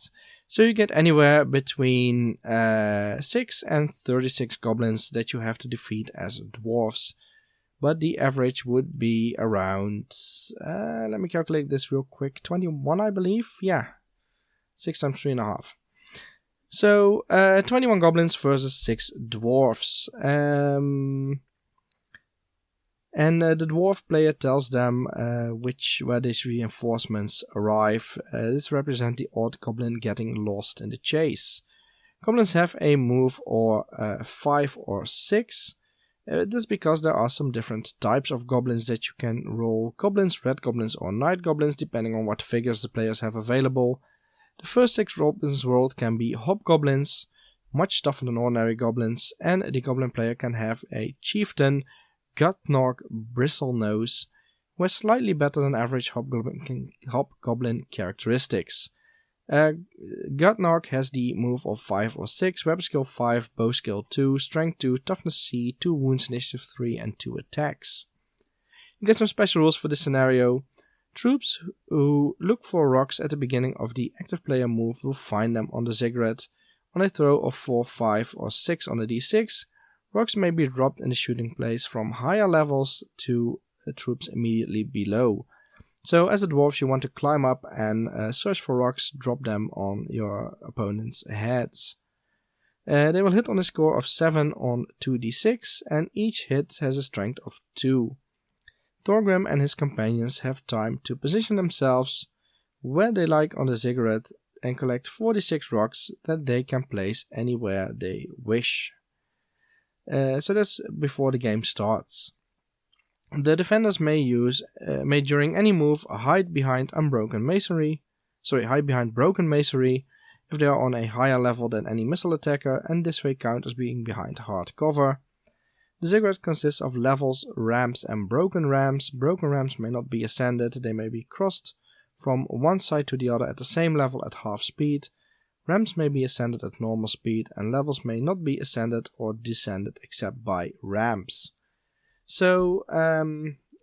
Speaker 1: So you get anywhere between 6 and 36 goblins that you have to defeat as dwarves. But the average would be around, let me calculate this real quick, 21 I believe, yeah, 6 times 3.5. So 21 goblins versus 6 dwarves. And the dwarf player tells them where these reinforcements arrive. This represents the odd goblin getting lost in the chase. Goblins have a move or 5 or 6. This is because there are some different types of goblins that you can roll. Goblins, red goblins or night goblins, depending on what figures the players have available. The first 6 goblins rolled can be hobgoblins, much tougher than ordinary goblins, and the goblin player can have a chieftain, Gutnorg Bristlenose, who has slightly better than average hobgoblin characteristics. Gutnorg has the move of 5 or 6, web skill 5, bow skill 2, strength 2, toughness C, 2 wounds, initiative 3, and 2 attacks. You get some special rules for this scenario. Troops who look for rocks at the beginning of the active player move will find them on the ziggurat. On a throw of 4, 5, or 6 on the d6, rocks may be dropped in the shooting place from higher levels to the troops immediately below. So as a dwarf you want to climb up and search for rocks, drop them on your opponent's heads. They will hit on a score of 7 on 2d6 and each hit has a strength of 2. Thorgrim and his companions have time to position themselves where they like on the ziggurat and collect 46 rocks that they can place anywhere they wish. So that's before the game starts. The defenders may during any move hide behind broken masonry if they are on a higher level than any missile attacker, and this way count as being behind hard cover. The ziggurat consists of levels, ramps and broken ramps. Broken ramps may not be ascended, they may be crossed from one side to the other at the same level at half speed. Ramps may be ascended at normal speed, and levels may not be ascended or descended except by ramps. So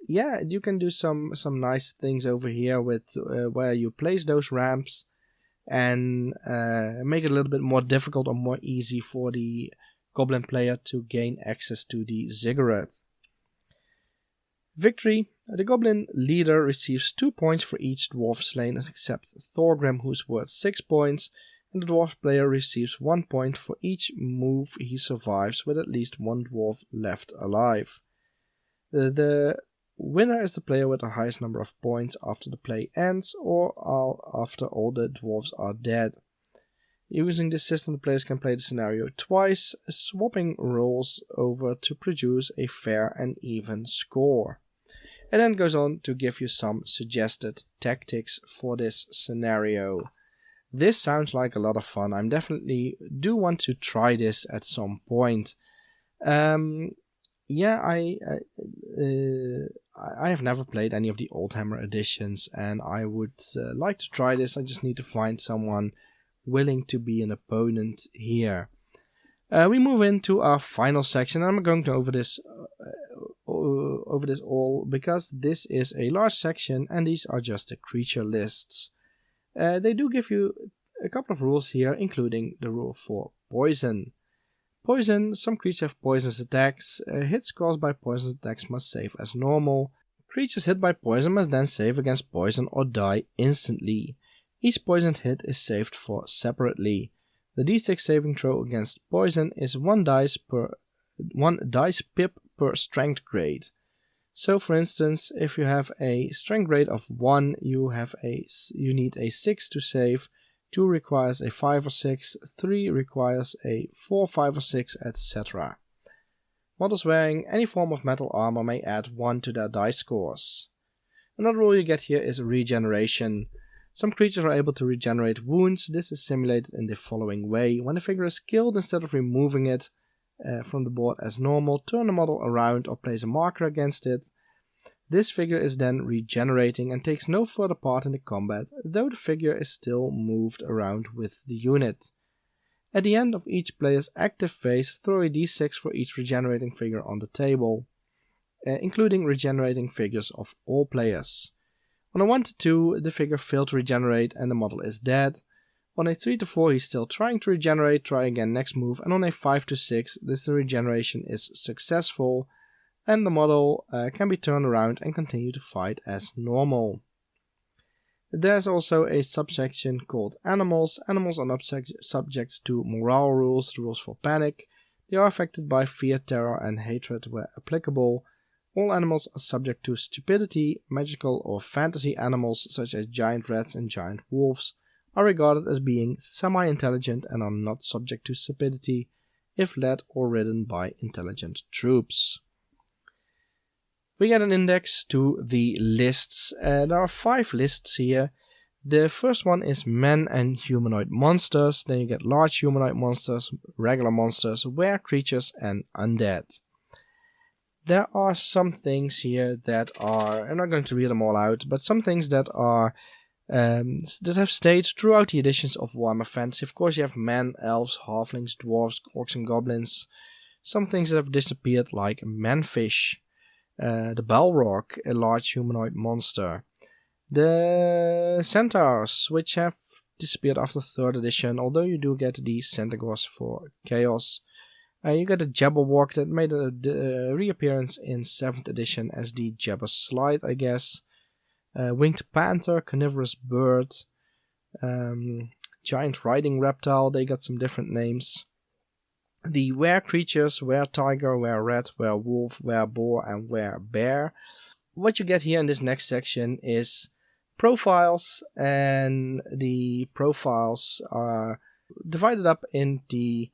Speaker 1: yeah, you can do some nice things over here with where you place those ramps and make it a little bit more difficult or more easy for the goblin player to gain access to the ziggurat. Victory. The goblin leader receives 2 points for each dwarf slain except Thorgrim, who's worth 6 points, and the dwarf player receives 1 point for each move he survives with at least one dwarf left alive. The winner is the player with the highest number of points after the play ends or after all the dwarves are dead. Using this system, the players can play the scenario twice, swapping roles over to produce a fair and even score. And then goes on to give you some suggested tactics for this scenario. This sounds like a lot of fun. I definitely do want to try this at some point. Yeah, I have never played any of the Oldhammer editions, and I would like to try this. I just need to find someone willing to be an opponent here. We move into our final section. I'm going to over this all because this is a large section, and these are just the creature lists. They do give you a couple of rules here, including the rule for poison. Poison, some creatures have poisonous attacks. Hits caused by poisonous attacks must save as normal. Creatures hit by poison must then save against poison or die instantly. Each poisoned hit is saved for separately. The d6 saving throw against poison is 1 dice pip per strength grade. So for instance, if you have a strength grade of 1, you need a 6 to save, 2 requires a 5 or 6, 3 requires a 4, 5 or 6, etc. Models wearing any form of metal armor may add 1 to their dice scores. Another rule you get here is regeneration. Some creatures are able to regenerate wounds. This is simulated in the following way. When a figure is killed, instead of removing it from the board as normal, turn the model around or place a marker against it. This figure is then regenerating and takes no further part in the combat, though the figure is still moved around with the unit. At the end of each player's active phase, throw a d6 for each regenerating figure on the table, including regenerating figures of all players. On a 1 to 2, the figure failed to regenerate and the model is dead. On a 3 to 4, he's still trying to regenerate, try again next move, and on a 5 to 6, this regeneration is successful, and the model can be turned around and continue to fight as normal. There's also a subsection called Animals. Animals are not subject to morale rules, the rules for panic. They are affected by fear, terror, and hatred where applicable. All animals are subject to stupidity. Magical or fantasy animals such as giant rats and giant wolves are regarded as being semi-intelligent and are not subject to stupidity if led or ridden by intelligent troops. We get an index to the lists. There are 5 lists here. The first one is men and humanoid monsters. Then you get large humanoid monsters, regular monsters, were creatures, and undead. There are some things here that are, I'm not going to read them all out, but some things that are that have stayed throughout the editions of Warhammer Fantasy. Of course, you have men, elves, halflings, dwarves, orcs, and goblins. Some things that have disappeared, like manfish, the Balrog, a large humanoid monster, the centaurs, which have disappeared after 3rd edition, although you do get the centaurs for chaos. You get a Jabberwock that made a reappearance in 7th edition as the Jabber Slide, I guess. Winged Panther, Carnivorous Bird, Giant Riding Reptile, they got some different names. The were creatures, were tiger, were rat, were wolf, were boar, and were bear. What you get here in this next section is profiles, and the profiles are divided up in the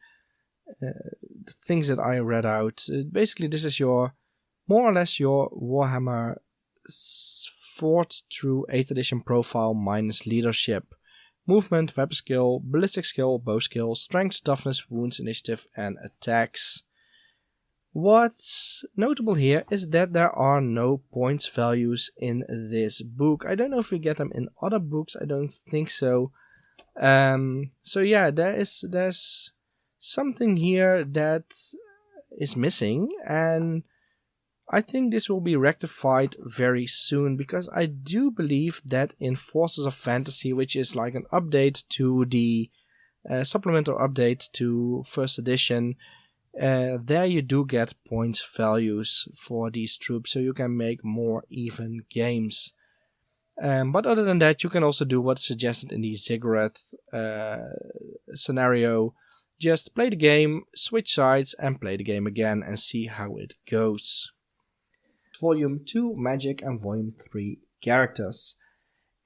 Speaker 1: things that I read out. Basically, this is more or less your Warhammer 4th through 8th edition profile minus leadership. Movement, weapon skill, ballistic skill, bow skill, strength, toughness, wounds, initiative, and attacks. What's notable here is that there are no points values in this book. I don't know if we get them in other books, I don't think so. So yeah, there's something here that is missing, and I think this will be rectified very soon, because I do believe that in Forces of Fantasy, which is like an update to the supplemental update to first edition, there you do get point values for these troops, so you can make more even games. But other than that, you can also do what's suggested in the Ziggurat scenario. Just play the game, switch sides, and play the game again and see how it goes. Volume 2 Magic and Volume 3 Characters.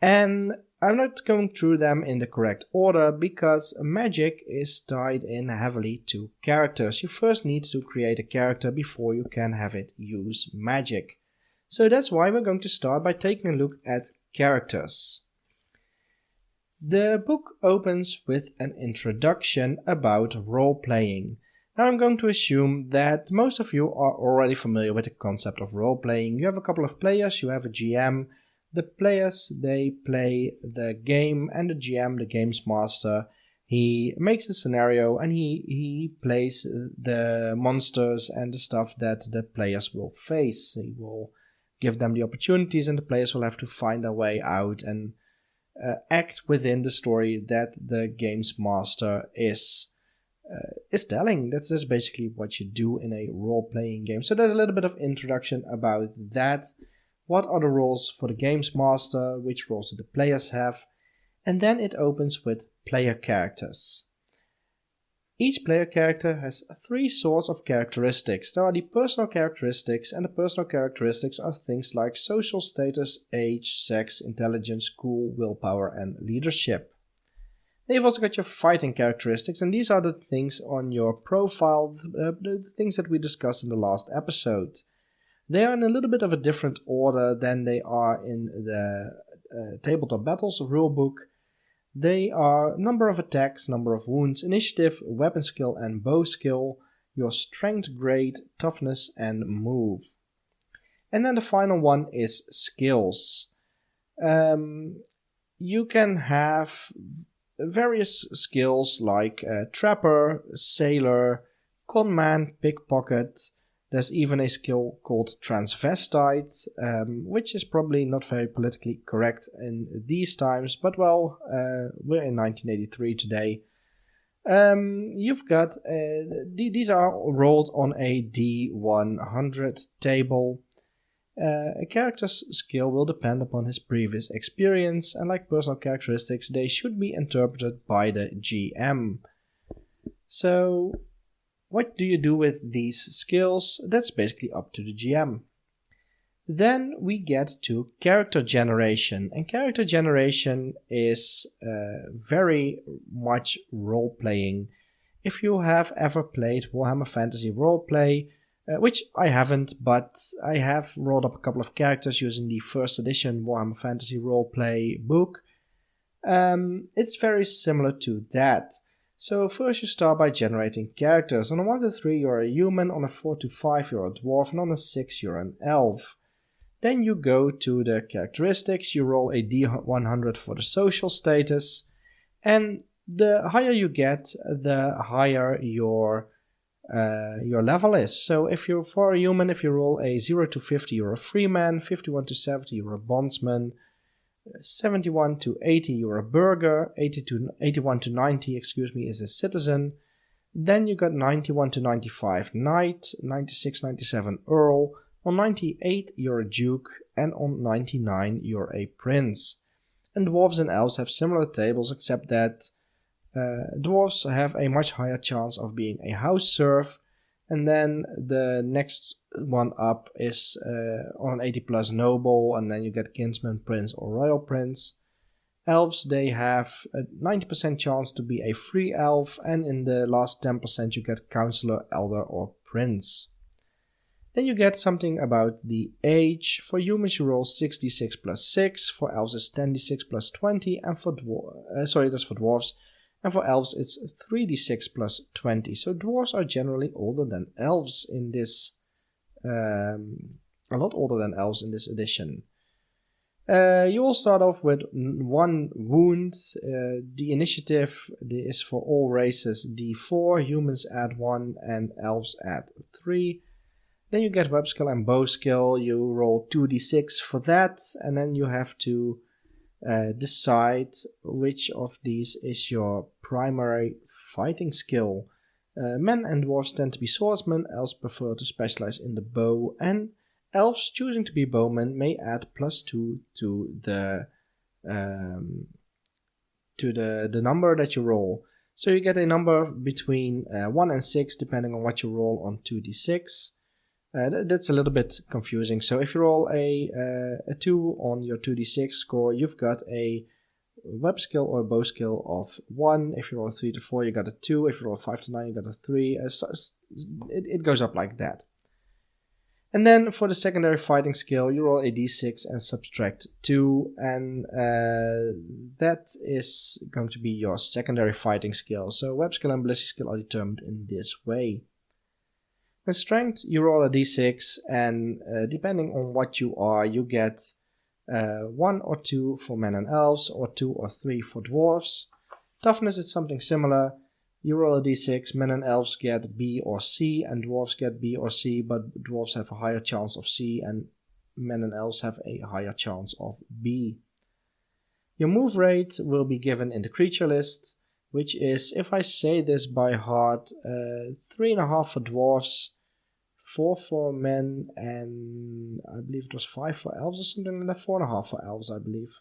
Speaker 1: And I'm not going through them in the correct order because Magic is tied in heavily to characters. You first need to create a character before you can have it use magic. So that's why we're going to start by taking a look at characters. The book opens with an introduction about role-playing. Now I'm going to assume that most of you are already familiar with the concept of role-playing. You have a couple of players, you have a GM. The players, they play the game, and the GM, the games master, he makes the scenario and he plays the monsters and the stuff that the players will face. He will give them the opportunities and the players will have to find their way out and act within the story that the games master is telling. That's just basically what you do in a role-playing game. So there's a little bit of introduction about that. What are the roles for the games master? Which roles do the players have? And then it opens with player characters. Each player character has 3 sorts of characteristics. There are the personal characteristics, and the personal characteristics are things like social status, age, sex, intelligence, cool, willpower, and leadership. Then you've also got your fighting characteristics, and these are the things on your profile, the things that we discussed in the last episode. They are in a little bit of a different order than they are in the Tabletop Battles rulebook. They are number of attacks, number of wounds, initiative, weapon skill and bow skill, your strength grade, toughness and move. And then the final one is skills. You can have various skills like trapper, sailor, conman, pickpocket. There's even a skill called transvestite, which is probably not very politically correct in these times, but well, we're in 1983 today. You've got, these are rolled on a D100 table. A character's skill will depend upon his previous experience, and like personal characteristics, they should be interpreted by the GM. So, what do you do with these skills? That's basically up to the GM. Then we get to character generation, and character generation is very much role-playing. If you have ever played Warhammer Fantasy roleplay, which I haven't, but I have rolled up a couple of characters using the first edition Warhammer Fantasy roleplay book, it's very similar to that. So first you start by generating characters. On a 1 to 3 you're a human, on a 4 to 5 you're a dwarf, and on a 6 you're an elf. Then you go to the characteristics, you roll a D100 for the social status, and the higher you get, the higher your level is. So if you're for a human, if you roll a 0 to 50 you're a free man, 51 to 70 you're a bondsman, 71 to 80 you're a burgher, 81 to 90 is a citizen. Then you got 91 to 95 knight, 96, 97 earl, on 98 you're a duke, and on 99 you're a prince. And dwarves and elves have similar tables, except that dwarves have a much higher chance of being a house serf, and then the next one up is on 80 plus noble, and then you get kinsman, prince or royal prince. Elves, they have a 90% chance to be a free elf, and in the last 10% you get counselor, elder or prince. Then you get something about the age. For humans you roll 66 plus 6, for elves it's 10d6 plus 20, and for that's for dwarves. And for elves it's 3d6 plus 20. So dwarves are generally older than elves in this, a lot older than elves in this edition. You will start off with 1 wound. The initiative is for all races D4, humans add 1 and elves add 3. Then you get web skill and bow skill. You roll 2d6 for that, and then you have to decide which of these is your primary fighting skill. Men and dwarves tend to be swordsmen, elves prefer to specialize in the bow, and elves choosing to be bowmen may add +2 to the number that you roll. So you get a number between 1 and 6 depending on what you roll on 2d6. That's a little bit confusing. So if you roll a 2 on your 2d6 score, you've got a web skill or bow skill of 1. If you roll 3 to 4, you got a 2. If you roll 5 to 9, you got a 3. It goes up like that. And then for the secondary fighting skill, you roll a d6 and subtract 2, and that is going to be your secondary fighting skill. So web skill and ballistic skill are determined in this way. In strength, you roll a d6, and depending on what you are, you get 1 or 2 for men and elves, or 2 or 3 for dwarves. Toughness is something similar. You roll a d6, men and elves get B or C, and dwarves get B or C, but dwarves have a higher chance of C, and men and elves have a higher chance of B. Your move rate will be given in the creature list, which is, if I say this by heart, 3.5 for dwarves, 4 for men, and I believe it was 5 for elves or something like that. 4.5 for elves, I believe.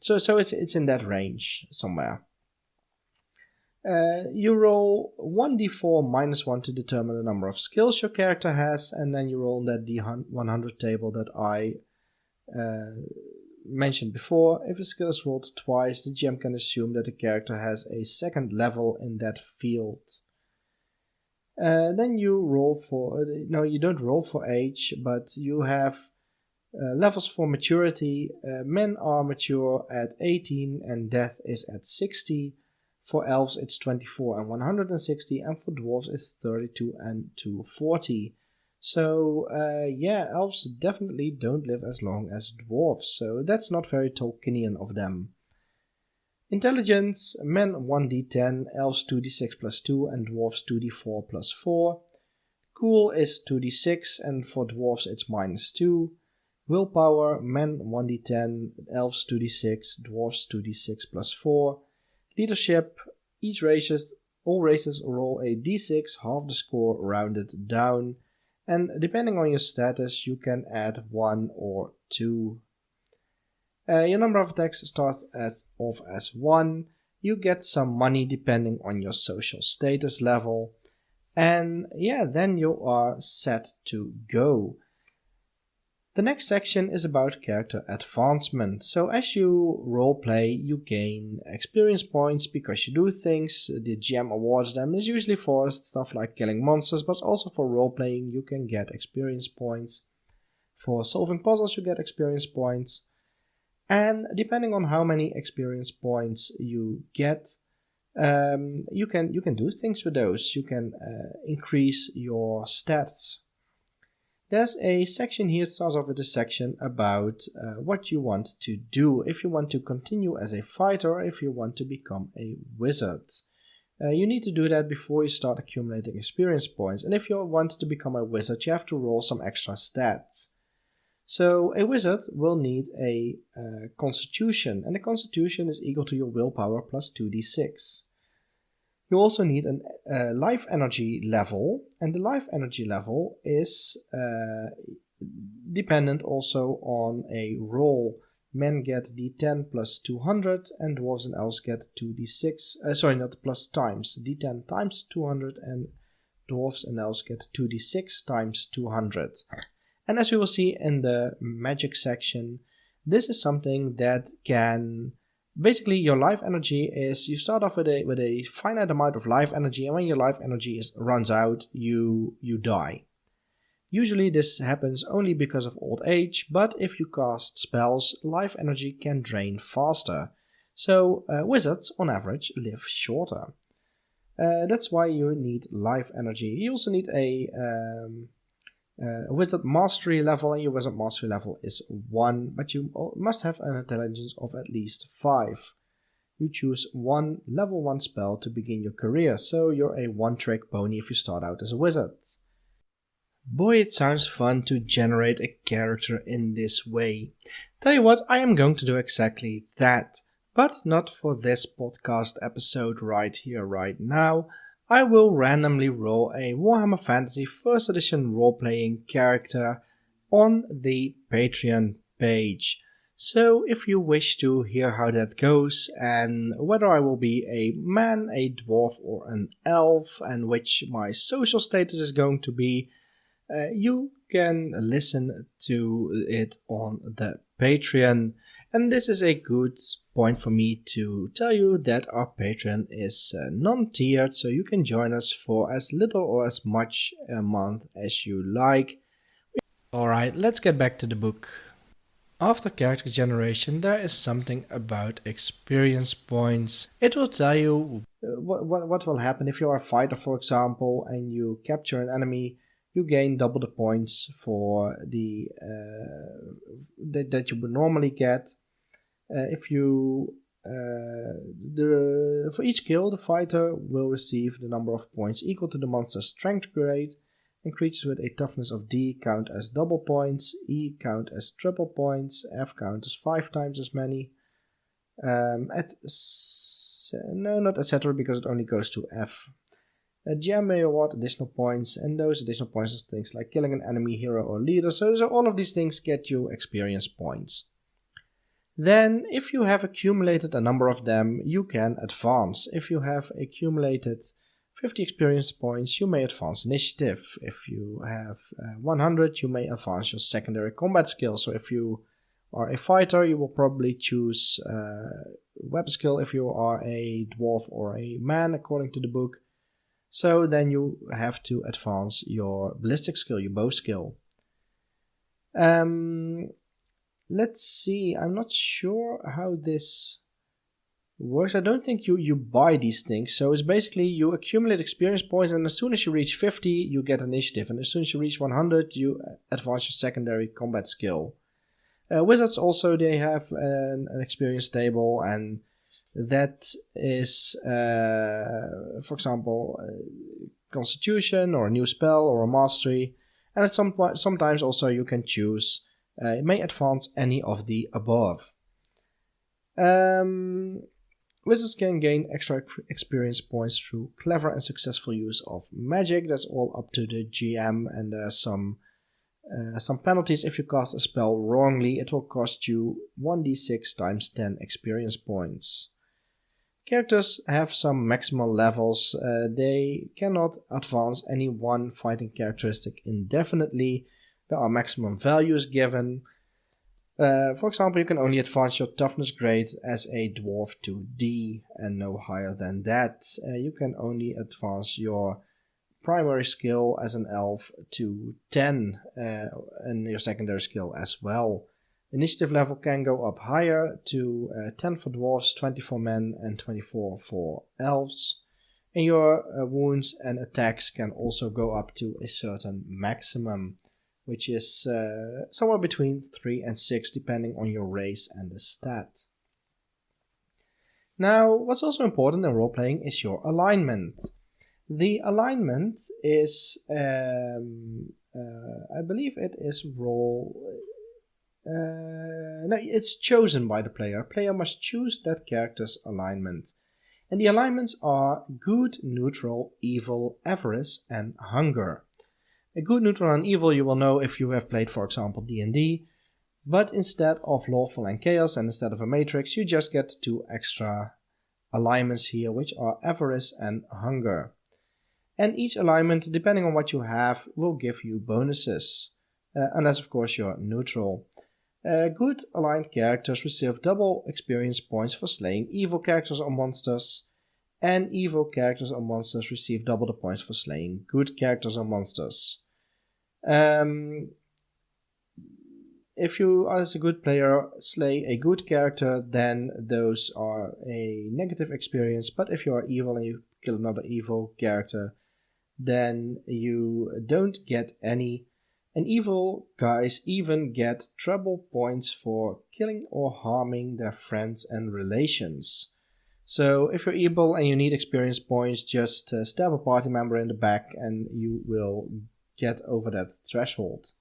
Speaker 1: So it's in that range somewhere. You roll 1d4 -1 to determine the number of skills your character has, and then you roll that d100 table that I mentioned before. If a skill is rolled twice, the GM can assume that the character has a second level in that field. Then you roll for, no, you don't roll for age, but you have levels for maturity. Men are mature at 18 and death is at 60. For elves it's 24 and 160, and for dwarves it's 32 and 240. So yeah, elves definitely don't live as long as dwarves, so that's not very Tolkienian of them. Intelligence, men 1d10, elves 2d6 plus 2, and dwarves 2d4 plus 4. Cool is 2d6, and for dwarves it's -2. Willpower, men 1d10, elves 2d6, dwarves 2d6 plus 4. Leadership, all races roll a d6, half the score rounded down, and depending on your status you can add 1 or 2. Your number of attacks starts off as 1. You get some money depending on your social status level, and yeah, then you are set to go. The next section is about character advancement. So as you roleplay, you gain experience points because you do things. The GM awards them. It's usually for stuff like killing monsters, but also for roleplaying you can get experience points. For solving puzzles you get experience points. And depending on how many experience points you get, you can do things with those. You can increase your stats. There's a section here, it starts off with a section about what you want to do. If you want to continue as a fighter, or if you want to become a wizard. You need to do that before you start accumulating experience points. And if you want to become a wizard, you have to roll some extra stats. So a wizard will need a constitution, and the constitution is equal to your willpower plus 2d6. You also need a life energy level, and the life energy level is dependent also on a roll. Men get d10 plus 200, and dwarves and elves get 2d6, not plus times, d10 times 200, and dwarves and elves get 2d6 times 200. And as we will see in the magic section, this is something that can... Basically, your life energy is, you start off with a finite amount of life energy, and when your life energy runs out, you die. Usually this happens only because of old age, but if you cast spells, life energy can drain faster. So wizards, on average, live shorter. That's why you need life energy. You also need a wizard mastery level, and your wizard mastery level is 1, but you must have an intelligence of at least 5. You choose one level 1 spell to begin your career, so you're a one-trick pony if you start out as a wizard. Boy, it sounds fun to generate a character in this way. Tell you what, I am going to do exactly that. But not for this podcast episode right here, right now. I will randomly roll a Warhammer Fantasy 1st edition role-playing character on the Patreon page. So if you wish to hear how that goes and whether I will be a man, a dwarf or an elf and which my social status is going to be, you can listen to it on the Patreon. And this is a good point for me to tell you that our Patreon is non-tiered, so you can join us for as little or as much a month as you like. Alright, let's get back to the book. After character generation, there is something about experience points. It will tell you what will happen if you are a fighter, for example, and you capture an enemy. You gain double the points for the that you would normally get. For each kill, the fighter will receive the number of points equal to the monster's strength grade, and creatures with a toughness of D count as double points, E count as triple points, F count as 5 times as many. Not etc. because it only goes to F. GM may award additional points, and those additional points are things like killing an enemy, hero, or leader. So all of these things get you experience points. Then, if you have accumulated a number of them, you can advance. If you have accumulated 50 experience points, you may advance initiative. If you have 100, you may advance your secondary combat skill. So if you are a fighter, you will probably choose weapon skill if you are a dwarf or a man, according to the book. So then you have to advance your ballistic skill, your bow skill. Let's see, I'm not sure how this works. I don't think you buy these things. So it's basically you accumulate experience points, and as soon as you reach 50, you get initiative. And as soon as you reach 100, you advance your secondary combat skill. Wizards also, they have an experience table, and that is, for example, Constitution or a new spell or a mastery. And at sometimes also you can choose, it may advance any of the above. Wizards can gain extra experience points through clever and successful use of magic. That's all up to the GM, and there's some penalties. If you cast a spell wrongly, it will cost you 1d6 times 10 experience points. Characters have some maximal levels. They cannot advance any one fighting characteristic indefinitely. There are maximum values given. For example, you can only advance your toughness grade as a dwarf to D and no higher than that. You can only advance your primary skill as an elf to 10 and your secondary skill as well. Initiative level can go up higher to 10 for dwarves, 20 for men, and 24 for elves. And your wounds and attacks can also go up to a certain maximum, which is somewhere between 3 and 6 depending on your race and the stat. Now, what's also important in role-playing is your alignment. The alignment is, I believe it is it's chosen by the player. Player must choose that character's alignment. And the alignments are good, neutral, evil, avarice, and hunger. A good, neutral, and evil you will know if you have played, for example, D&D. But instead of lawful and chaos, and instead of a matrix, you just get 2 extra alignments here, which are avarice and hunger. And each alignment, depending on what you have, will give you bonuses. Unless, of course, you're neutral. Good aligned characters receive double experience points for slaying evil characters or monsters, and evil characters or monsters receive double the points for slaying good characters or monsters. If you, as a good player, slay a good character, then those are a negative experience, but if you are evil and you kill another evil character, then you don't get any. And evil guys even get treble points for killing or harming their friends and relations. So if you're evil and you need experience points, just stab a party member in the back and you will get over that threshold.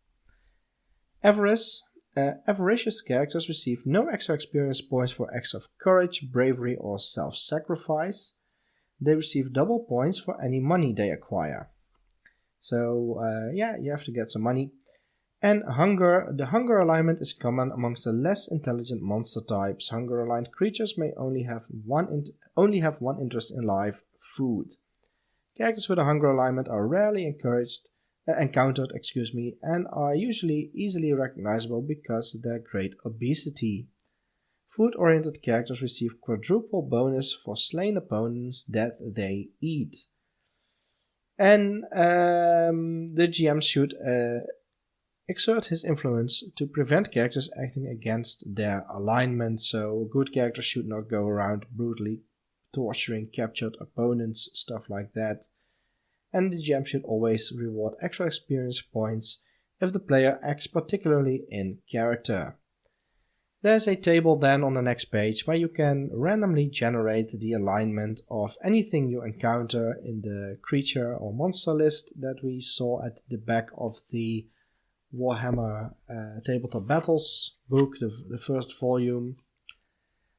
Speaker 1: Avaricious characters receive no extra experience points for acts of courage, bravery, or self-sacrifice. They receive double points for any money they acquire. So you have to get some money. And hunger. The hunger alignment is common amongst the less intelligent monster types. Hunger-aligned creatures may only have one interest in life: food. Characters with a hunger alignment are rarely encountered, and are usually easily recognizable because of their great obesity. Food-oriented characters receive quadruple bonus for slain opponents that they eat. And the GM should exert his influence to prevent characters acting against their alignment. So good characters should not go around brutally torturing captured opponents, stuff like that. And the GM should always reward extra experience points if the player acts particularly in character. There's a table then on the next page where you can randomly generate the alignment of anything you encounter in the creature or monster list that we saw at the back of the Warhammer Tabletop Battles book, the first volume.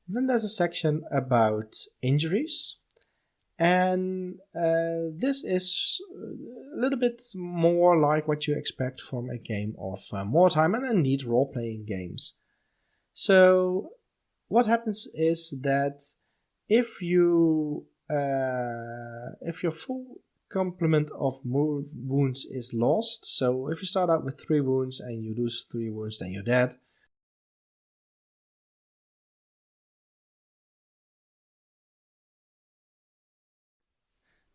Speaker 1: Then there's a section about injuries, and this is a little bit more like what you expect from a game of wartime and indeed role-playing games. So what happens is that if your full complement of wounds is lost, so if you start out with 3 wounds and you lose 3 wounds, then you're dead.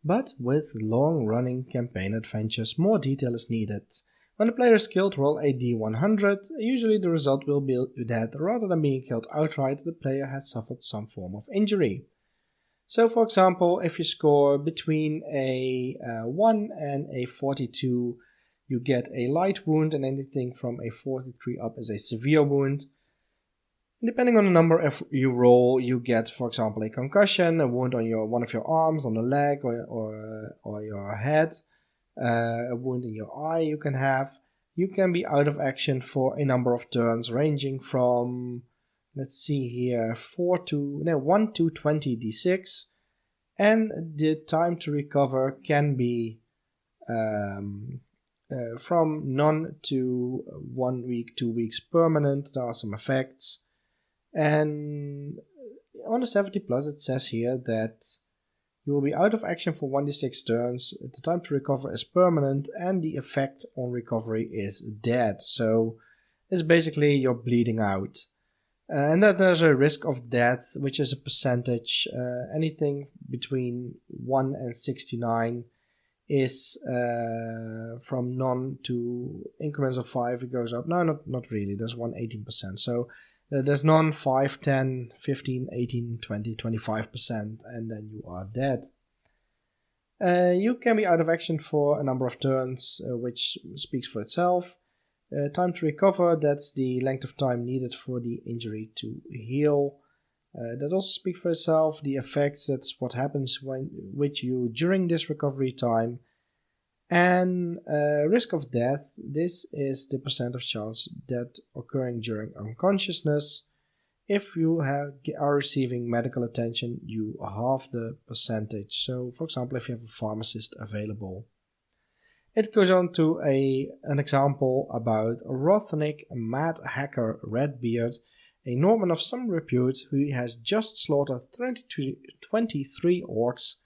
Speaker 1: But with long-running campaign adventures, more detail is needed. When the player is killed, roll a d100. Usually the result will be that rather than being killed outright, the player has suffered some form of injury. So for example, if you score between a 1 and a 42, you get a light wound, and anything from a 43 up is a severe wound. Depending on the number you roll, you get, for example, a concussion, a wound on one of your arms, on the leg, or your head, a wound in your eye you can have. You can be out of action for a number of turns, ranging from, let's see here, 1 to 20 d6, and the time to recover can be from none to 1 week, 2 weeks permanent. There are some effects. And on the 70 plus it says here that you will be out of action for 1d6 turns, the time to recover is permanent, and the effect on recovery is dead. So it's basically you're bleeding out. And then there's a risk of death, which is a percentage. Anything between 1 and 69 is from none to increments of 5, it goes up. No, not really, there's 18%. So there's none, 5, 10, 15, 18, 20, 25%, and then you are dead. You can be out of action for a number of turns, which speaks for itself. Time to recover, that's the length of time needed for the injury to heal. That also speaks for itself. The effects, that's what happens with you during this recovery time. And risk of death, this is the percent of chance that occurring during unconsciousness. If you are receiving medical attention, you halve the percentage. So, for example, if you have a pharmacist available. It goes on to an example about Rothnick Mad Hacker Redbeard, a Norman of some repute who has just slaughtered 23 orcs.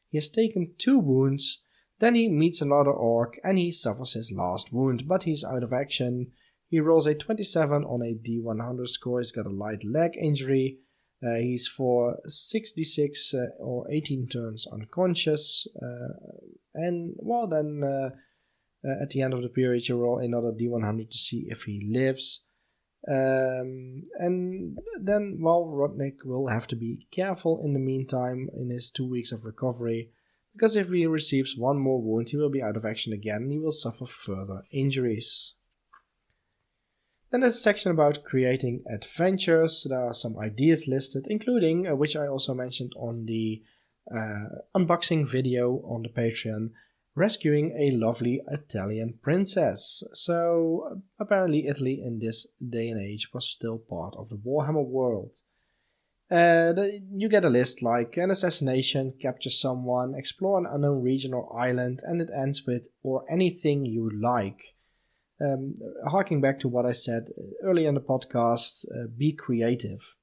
Speaker 1: He has taken 2 wounds. Then he meets another orc and he suffers his last wound, but he's out of action. He rolls a 27 on a d100 score. He's got a light leg injury. He's for 66 or 18 turns unconscious. And well, then at the end of the period, you roll another d100 to see if he lives. And then, well, Rodnick will have to be careful in the meantime in his 2 weeks of recovery. Because if he receives 1 more wound, he will be out of action again and he will suffer further injuries. Then there's a section about creating adventures. There are some ideas listed, including, which I also mentioned on the unboxing video on the Patreon, rescuing a lovely Italian princess. So apparently Italy in this day and age was still part of the Warhammer world. You get a list like an assassination, capture someone, explore an unknown region or island, and it ends with or anything you like. Harking back to what I said earlier in the podcast, be creative.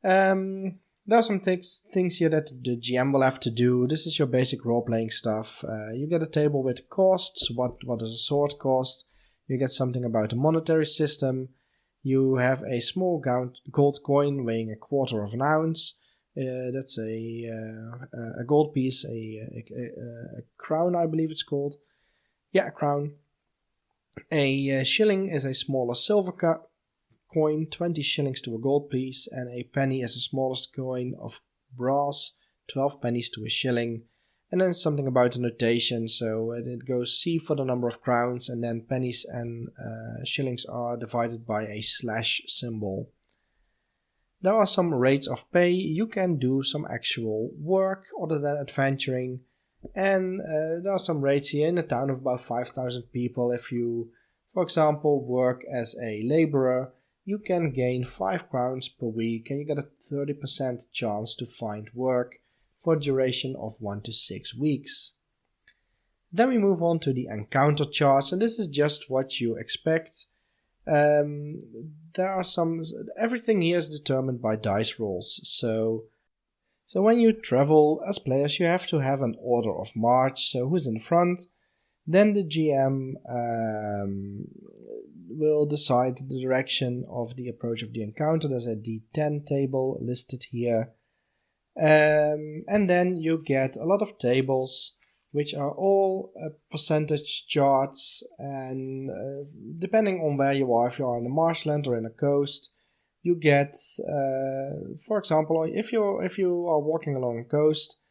Speaker 1: There are some things here that the GM will have to do. This is your basic role-playing stuff. You get a table with costs. What does a sword cost? You get something about the monetary system. You have a small gold coin weighing 1/4 of an ounce. That's a gold piece, a crown, I believe it's called. Yeah, a crown. A shilling is a smaller silver coin, 20 shillings to a gold piece, and a penny is the smallest coin of brass, 12 pennies to a shilling. And then something about the notation, so it goes C for the number of crowns, and then pennies and shillings are divided by a slash symbol. There are some rates of pay. You can do some actual work other than adventuring, and there are some rates here in a town of about 5,000 people. If you, for example, work as a laborer, you can gain 5 crowns per week, and you get a 30% chance to find work for a duration of 1 to 6 weeks. Then we move on to the encounter charts, and this is just what you expect. Everything here is determined by dice rolls. So when you travel as players, you have to have an order of march. So who's in front? Then the GM will decide the direction of the approach of the encounter. There's a D10 table listed here. And then you get a lot of tables which are all percentage charts, and depending on where you are, if you are in a marshland or in a coast, you get, for example, if you are walking along a coast,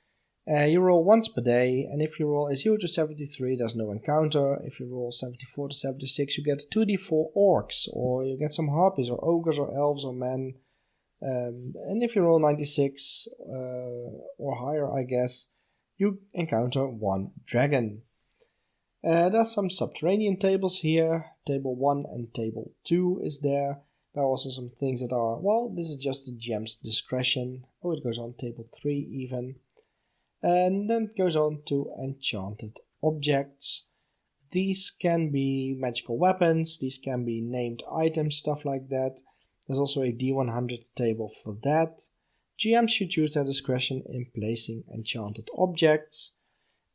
Speaker 1: you roll once per day, and if you roll a 0 to 73, there's no encounter. If you roll 74 to 76, you get 2d4 orcs, or you get some harpies, or ogres, or elves, or men. And if you roll 96 or higher, I guess, you encounter 1 dragon. There's some subterranean tables here. Table 1 and table 2 is there. There are also some things that are, well, this is just the GM's discretion. Oh, it goes on table 3 even. And then it goes on to enchanted objects. These can be magical weapons, these can be named items, stuff like that. There's also a D100 table for that. GMs should use their discretion in placing enchanted objects.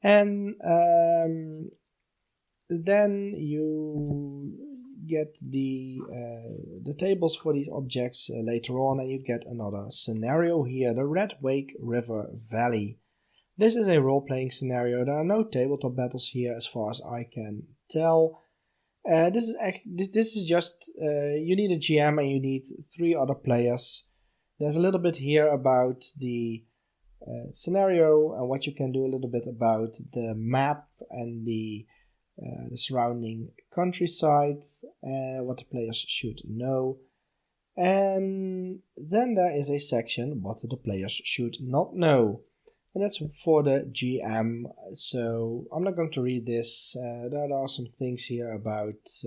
Speaker 1: And then you get the tables for these objects later on, and you get another scenario here, the Red Wake River Valley. This is a role-playing scenario. There are no tabletop battles here as far as I can tell. This is just, you need a GM and you need 3 other players. There's a little bit here about the scenario and what you can do, a little bit about the map and the surrounding countryside, what the players should know. And then there is a section, what the players should not know. And that's for the GM, so I'm not going to read this. There are some things here about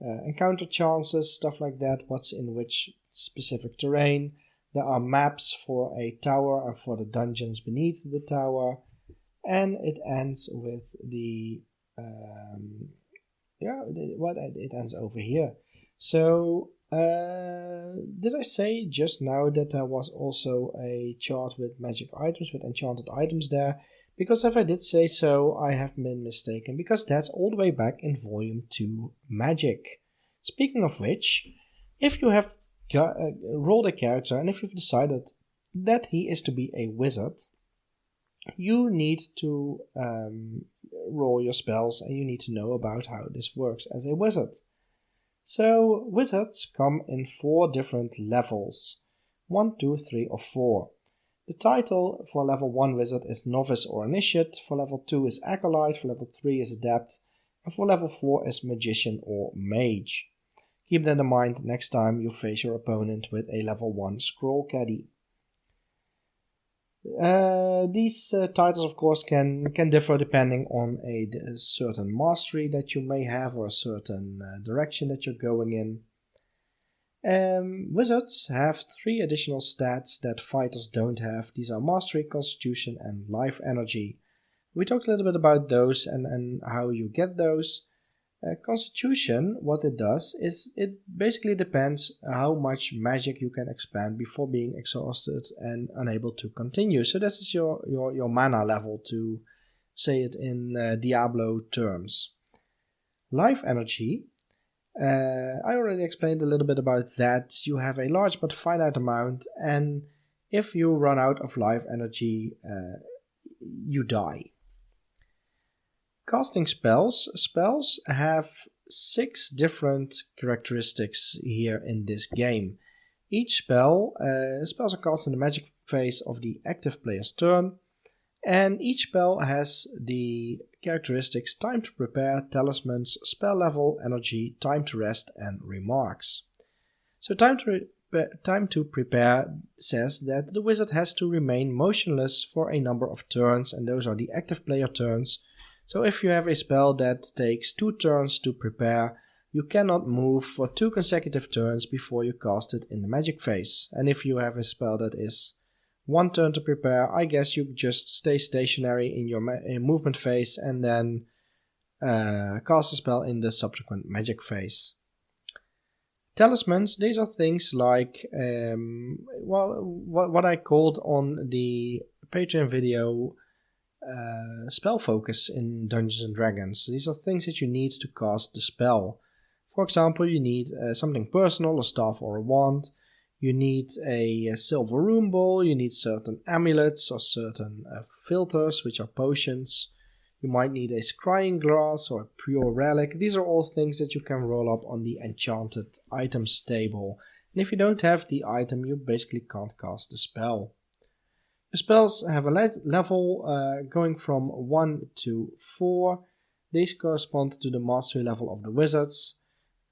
Speaker 1: encounter chances, stuff like that, what's in which specific terrain. There are maps for a tower and for the dungeons beneath the tower. And it ends with it ends over here. So, did I say just now that there was also a chart with magic items, with enchanted items there? Because if I did say so, I have been mistaken, because that's all the way back in Volume 2 Magic. Speaking of which, if you have rolled a character and if you've decided that he is to be a wizard, you need to roll your spells and you need to know about how this works as a wizard. So, wizards come in 4 different levels. 1, 2, 3, or 4. The title for level 1 wizard is Novice or Initiate, for level 2 is Acolyte, for level 3 is Adept, and for level 4 is Magician or Mage. Keep that in mind next time you face your opponent with a level 1 Scroll Caddy. These titles, of course, can differ depending on a certain mastery that you may have or a certain direction that you're going in. Wizards have 3 additional stats that fighters don't have. These are Mastery, Constitution, and Life Energy. We talked a little bit about those and how you get those. Constitution, what it does is it basically depends how much magic you can expand before being exhausted and unable to continue. So this is your mana level, to say it in Diablo terms. Life Energy, I already explained a little bit about that. You have a large but finite amount, and if you run out of life energy, you die. Casting spells. Spells have 6 different characteristics here in this game. Each spells are cast in the magic phase of the active player's turn, and each spell has the characteristics time to prepare, talismans, spell level, energy, time to rest, and remarks. So time to prepare says that the wizard has to remain motionless for a number of turns, and those are the active player turns. So if you have a spell that takes 2 turns to prepare, you cannot move for 2 consecutive turns before you cast it in the magic phase. And if you have a spell that is 1 turn to prepare, I guess you just stay stationary in your movement phase and then cast a spell in the subsequent magic phase. Talismans, these are things like what I called on the Patreon video spell focus in Dungeons and Dragons. These are things that you need to cast the spell. For example, you need something personal, a staff or a wand. You need a silver rune ball. You need certain amulets or certain filters, which are potions. You might need a scrying glass or a pure relic. These are all things that you can roll up on the enchanted items table. And if you don't have the item, you basically can't cast the spell. The spells have a level going from 1 to 4. These correspond to the mastery level of the wizards.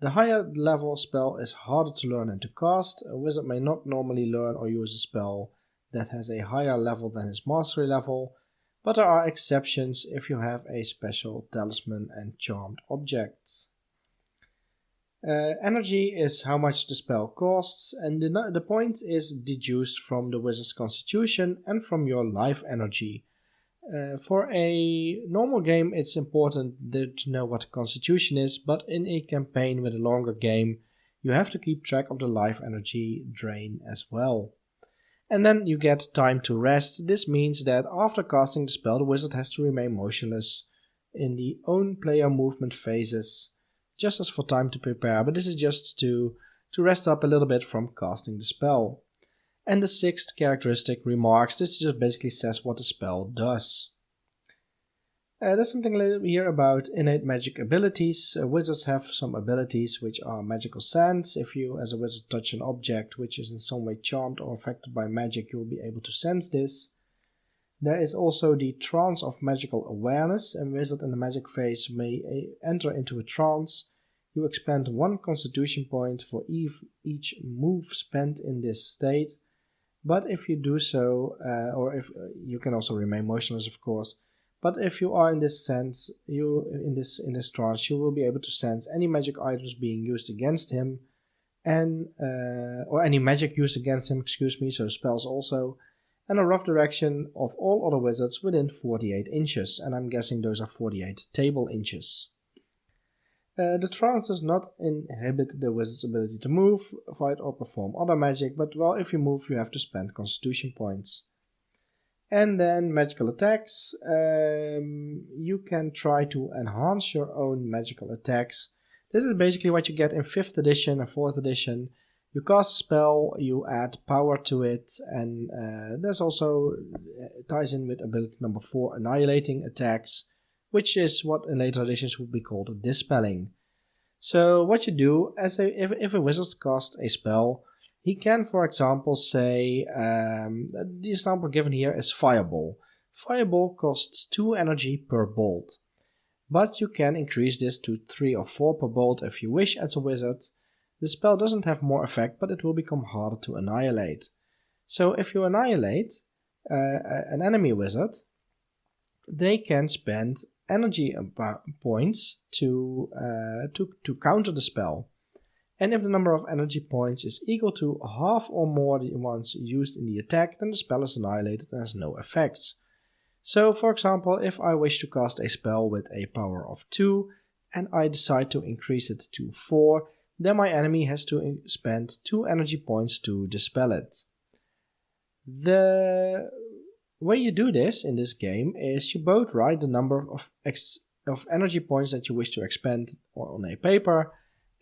Speaker 1: The higher level spell is harder to learn and to cast. A wizard may not normally learn or use a spell that has a higher level than his mastery level, but there are exceptions if you have a special talisman and charmed objects. Energy is how much the spell costs, and the point is deduced from the wizard's constitution and from your life energy. For a normal game, it's important to know what the constitution is, but in a campaign with a longer game, you have to keep track of the life energy drain as well. And then you get time to rest. This means that after casting the spell, the wizard has to remain motionless in the own player movement phases, just as for time to prepare, but this is just to rest up a little bit from casting the spell. And the 6th characteristic, remarks, this just basically says what the spell does. There's something a little here about innate magic abilities. Wizards have some abilities which are magical sense. If you as a wizard touch an object which is in some way charmed or affected by magic, you will be able to sense this. There is also the trance of magical awareness. A wizard in the magic phase may enter into a trance. You expend 1 constitution point for each move spent in this state. But if you do so, or if you can also remain motionless, of course. But if you are in this sense, in this trance, you will be able to sense any magic items being used against him, and or any magic used against him. So spells also. And a rough direction of all other wizards within 48 inches, and I'm guessing those are 48 table inches. The trance does not inhibit the wizard's ability to move, fight, or perform other magic, but well, if you move, you have to spend constitution points. And then magical attacks. You can try to enhance your own magical attacks. This is basically what you get in 5th edition and 4th edition. You cast a spell, you add power to it, and there's also ties in with ability number 4, annihilating attacks, which is what in later editions would be called dispelling. So what you do, if a wizard casts a spell, he can, for example, say, the example given here is Fireball. Fireball costs 2 energy per bolt, but you can increase this to 3 or 4 per bolt if you wish as a wizard. The spell doesn't have more effect, but it will become harder to annihilate. So if you annihilate, an enemy wizard, they can spend energy points to counter the spell. And if the number of energy points is equal to half or more the ones used in the attack, then the spell is annihilated and has no effects. So, for example, if I wish to cast a spell with a power of 2 and I decide to increase it to 4, then my enemy has to spend 2 energy points to dispel it. The way you do this in this game is you both write the number of energy points that you wish to expend on a paper,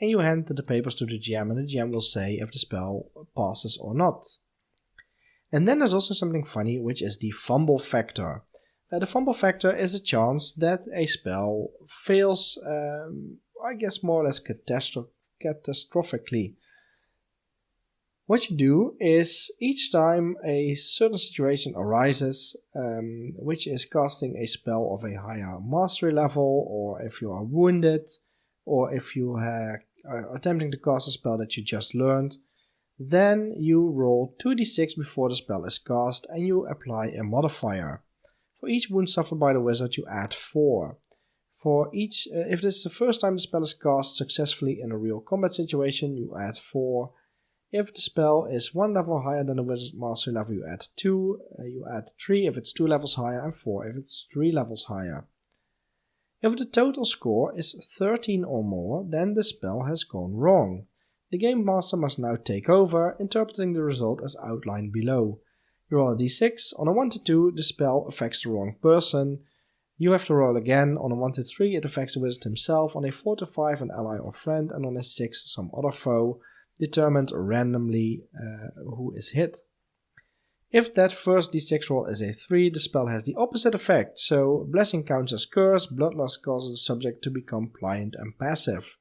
Speaker 1: and you hand the papers to the GM, and the GM will say if the spell passes or not. And then there's also something funny, which is the fumble factor. The fumble factor is a chance that a spell fails, I guess more or less catastrophically. What you do is each time a certain situation arises, which is casting a spell of a higher mastery level, or if you are wounded, or if you are attempting to cast a spell that you just learned, then you roll 2d6 before the spell is cast and you apply a modifier. For each wound suffered by the wizard, you add 4. For each, if this is the first time the spell is cast successfully in a real combat situation, you add 4. If the spell is 1 level higher than the wizard mastery level, you add 2. You add 3 if it's 2 levels higher, and 4 if it's 3 levels higher. If the total score is 13 or more, then the spell has gone wrong. The game master must now take over, interpreting the result as outlined below. You roll a d6. On a 1 to 2, the spell affects the wrong person. You have to roll again. On a 1 to 3, it affects the wizard himself. On a 4 to 5, an ally or friend. And on a 6, some other foe, determined randomly who is hit. If that first d6 roll is a 3, the spell has the opposite effect. So, blessing counts as curse, bloodlust causes the subject to become pliant and passive.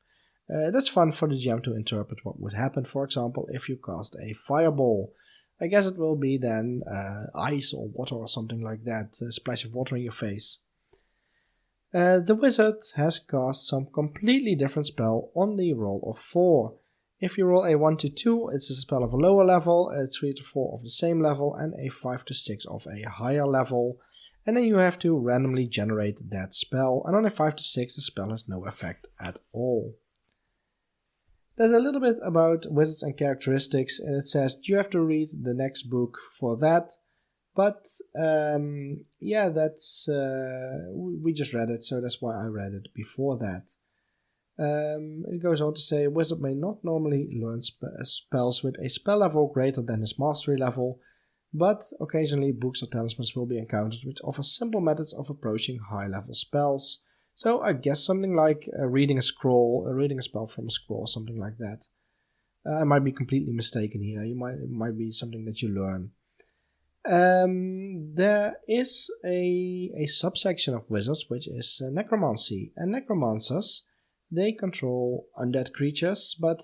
Speaker 1: That's fun for the GM to interpret what would happen, for example, if you cast a fireball. I guess it will be then ice or water or something like that, a splash of water in your face. The wizard has cast some completely different spell on the roll of 4. If you roll a 1 to 2, it's a spell of a lower level, a 3 to 4 of the same level, and a 5 to 6 of a higher level. And then you have to randomly generate that spell, and on a 5 to 6 the spell has no effect at all. There's a little bit about wizards and characteristics, and it says you have to read the next book for that. But yeah, that's we just read it, so that's why I read it before that. It goes on to say a wizard may not normally learn spells with a spell level greater than his mastery level, but occasionally books or talismans will be encountered which offer simple methods of approaching high level spells. So I guess something like reading a scroll, reading a spell from a scroll, something like that. I might be completely mistaken here. It might be something that you learn. There is a subsection of wizards which is necromancy, and necromancers, they control undead creatures, but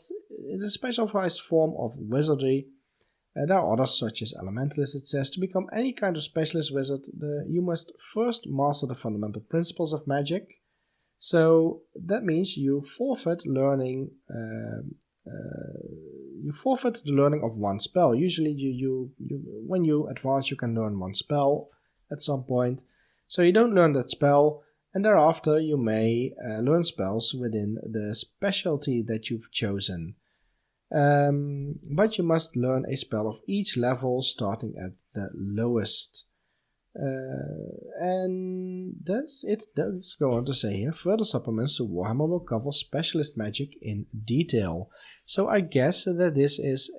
Speaker 1: it's a specialized form of wizardry. There are others such as elementalists. It says to become any kind of specialist wizard, you must first master the fundamental principles of magic. So that means you forfeit learning. You forfeit the learning of one spell. Usually, you when you advance, you can learn one spell at some point. So you don't learn that spell, and thereafter you may learn spells within the specialty that you've chosen. But you must learn a spell of each level, starting at the lowest. And thus it does go on to say here, further supplements to Warhammer will cover specialist magic in detail. So I guess that this is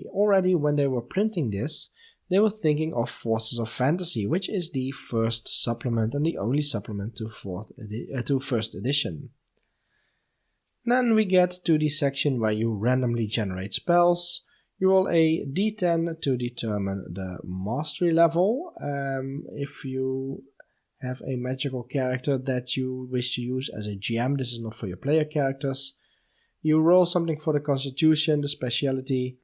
Speaker 1: already when they were printing this, they were thinking of Forces of Fantasy, which is the first supplement and the only supplement to first edition. Then we get to the section where you randomly generate spells. You roll a d10 to determine the mastery level. If you have a magical character that you wish to use as a GM, this is not for your player characters. You roll something for the constitution, the speciality,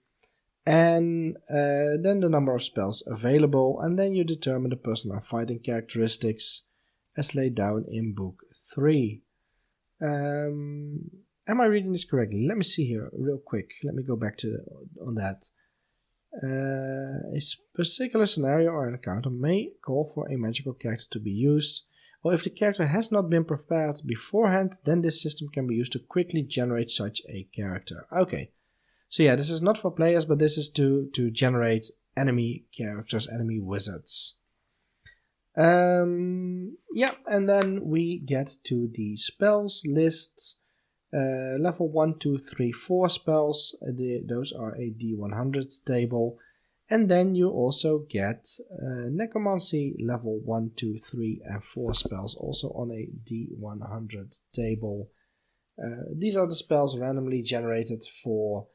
Speaker 1: and then the number of spells available, and then you determine the personal fighting characteristics as laid down in book 3. Am I reading this correctly? Let me see here real quick. Let me go back on that. A particular scenario or encounter may call for a magical character to be used, or if the character has not been prepared beforehand, then this system can be used to quickly generate such a character. Okay, so yeah, this is not for players, but this is to generate enemy characters, enemy wizards. Yeah, and then we get to the spells list. Level 1, 2, 3, 4 spells, those are a D100 table. And then you also get Necromancy level 1, 2, 3 and 4 spells, also on a D100 table. These are the spells randomly generated for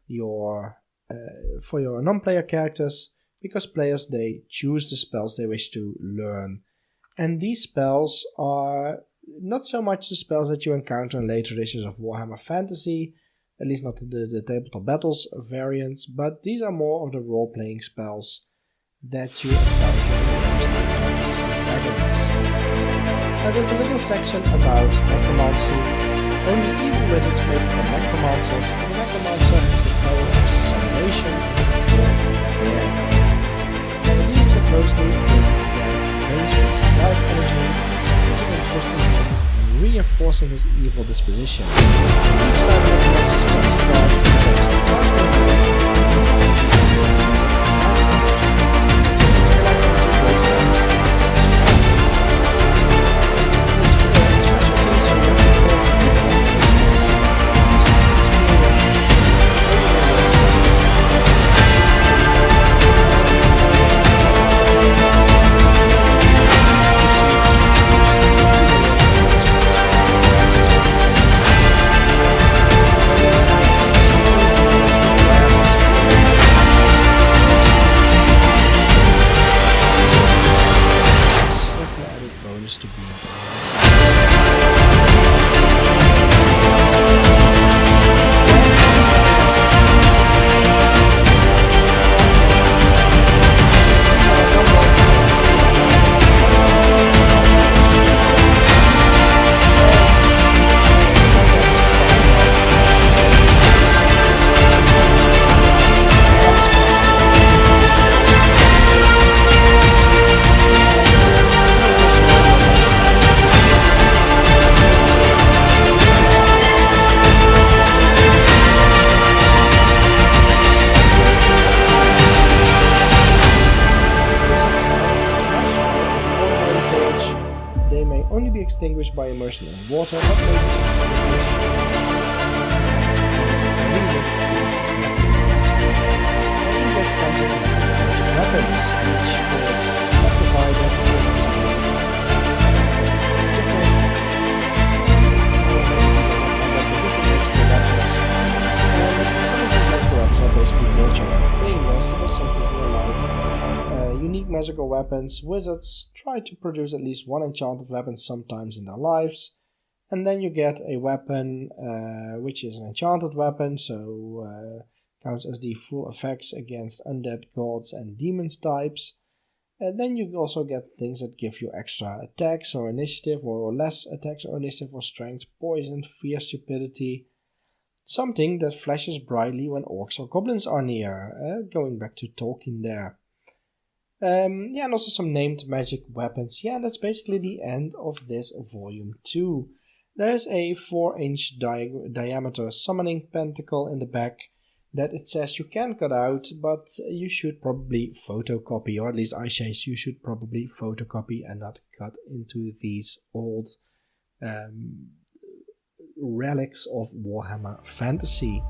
Speaker 1: your non-player characters, because players, they choose the spells they wish to learn. And these spells are not so much the spells that you encounter in later editions of Warhammer Fantasy, at least not the Tabletop Battles variants, but these are more of the role-playing spells that you encounter in Dungeons & Dragons. Now there's a little section about necromancy. Only evil wizards may become necromancers, and the necromancer has the power of summonation for the dead. Now it leads closely to gains his life energy, twisting him and reinforcing his evil disposition. Each time necromancy spell is cast, he takes a to be extinguished by immersion in water, but may be extinguished with something like magic weapons, which is subdivided into different weapons. And some of the magical weapons are basically virtual things. So there's something here like unique magical weapons. Wizards try to produce at least one enchanted weapon sometimes in their lives, and then you get a weapon which is an enchanted weapon, so counts as the full effects against undead gods and demons types. And then you also get things that give you extra attacks or initiative, or less attacks or initiative or strength, poison, fear, stupidity. Something that flashes brightly when orcs or goblins are near, going back to Tolkien there. And also some named magic weapons. Yeah, that's basically the end of this volume 2. There is a 4-inch diameter summoning pentacle in the back that it says you can cut out, but you should probably photocopy, or at least I say you should probably photocopy and not cut into these old relics of Warhammer Fantasy.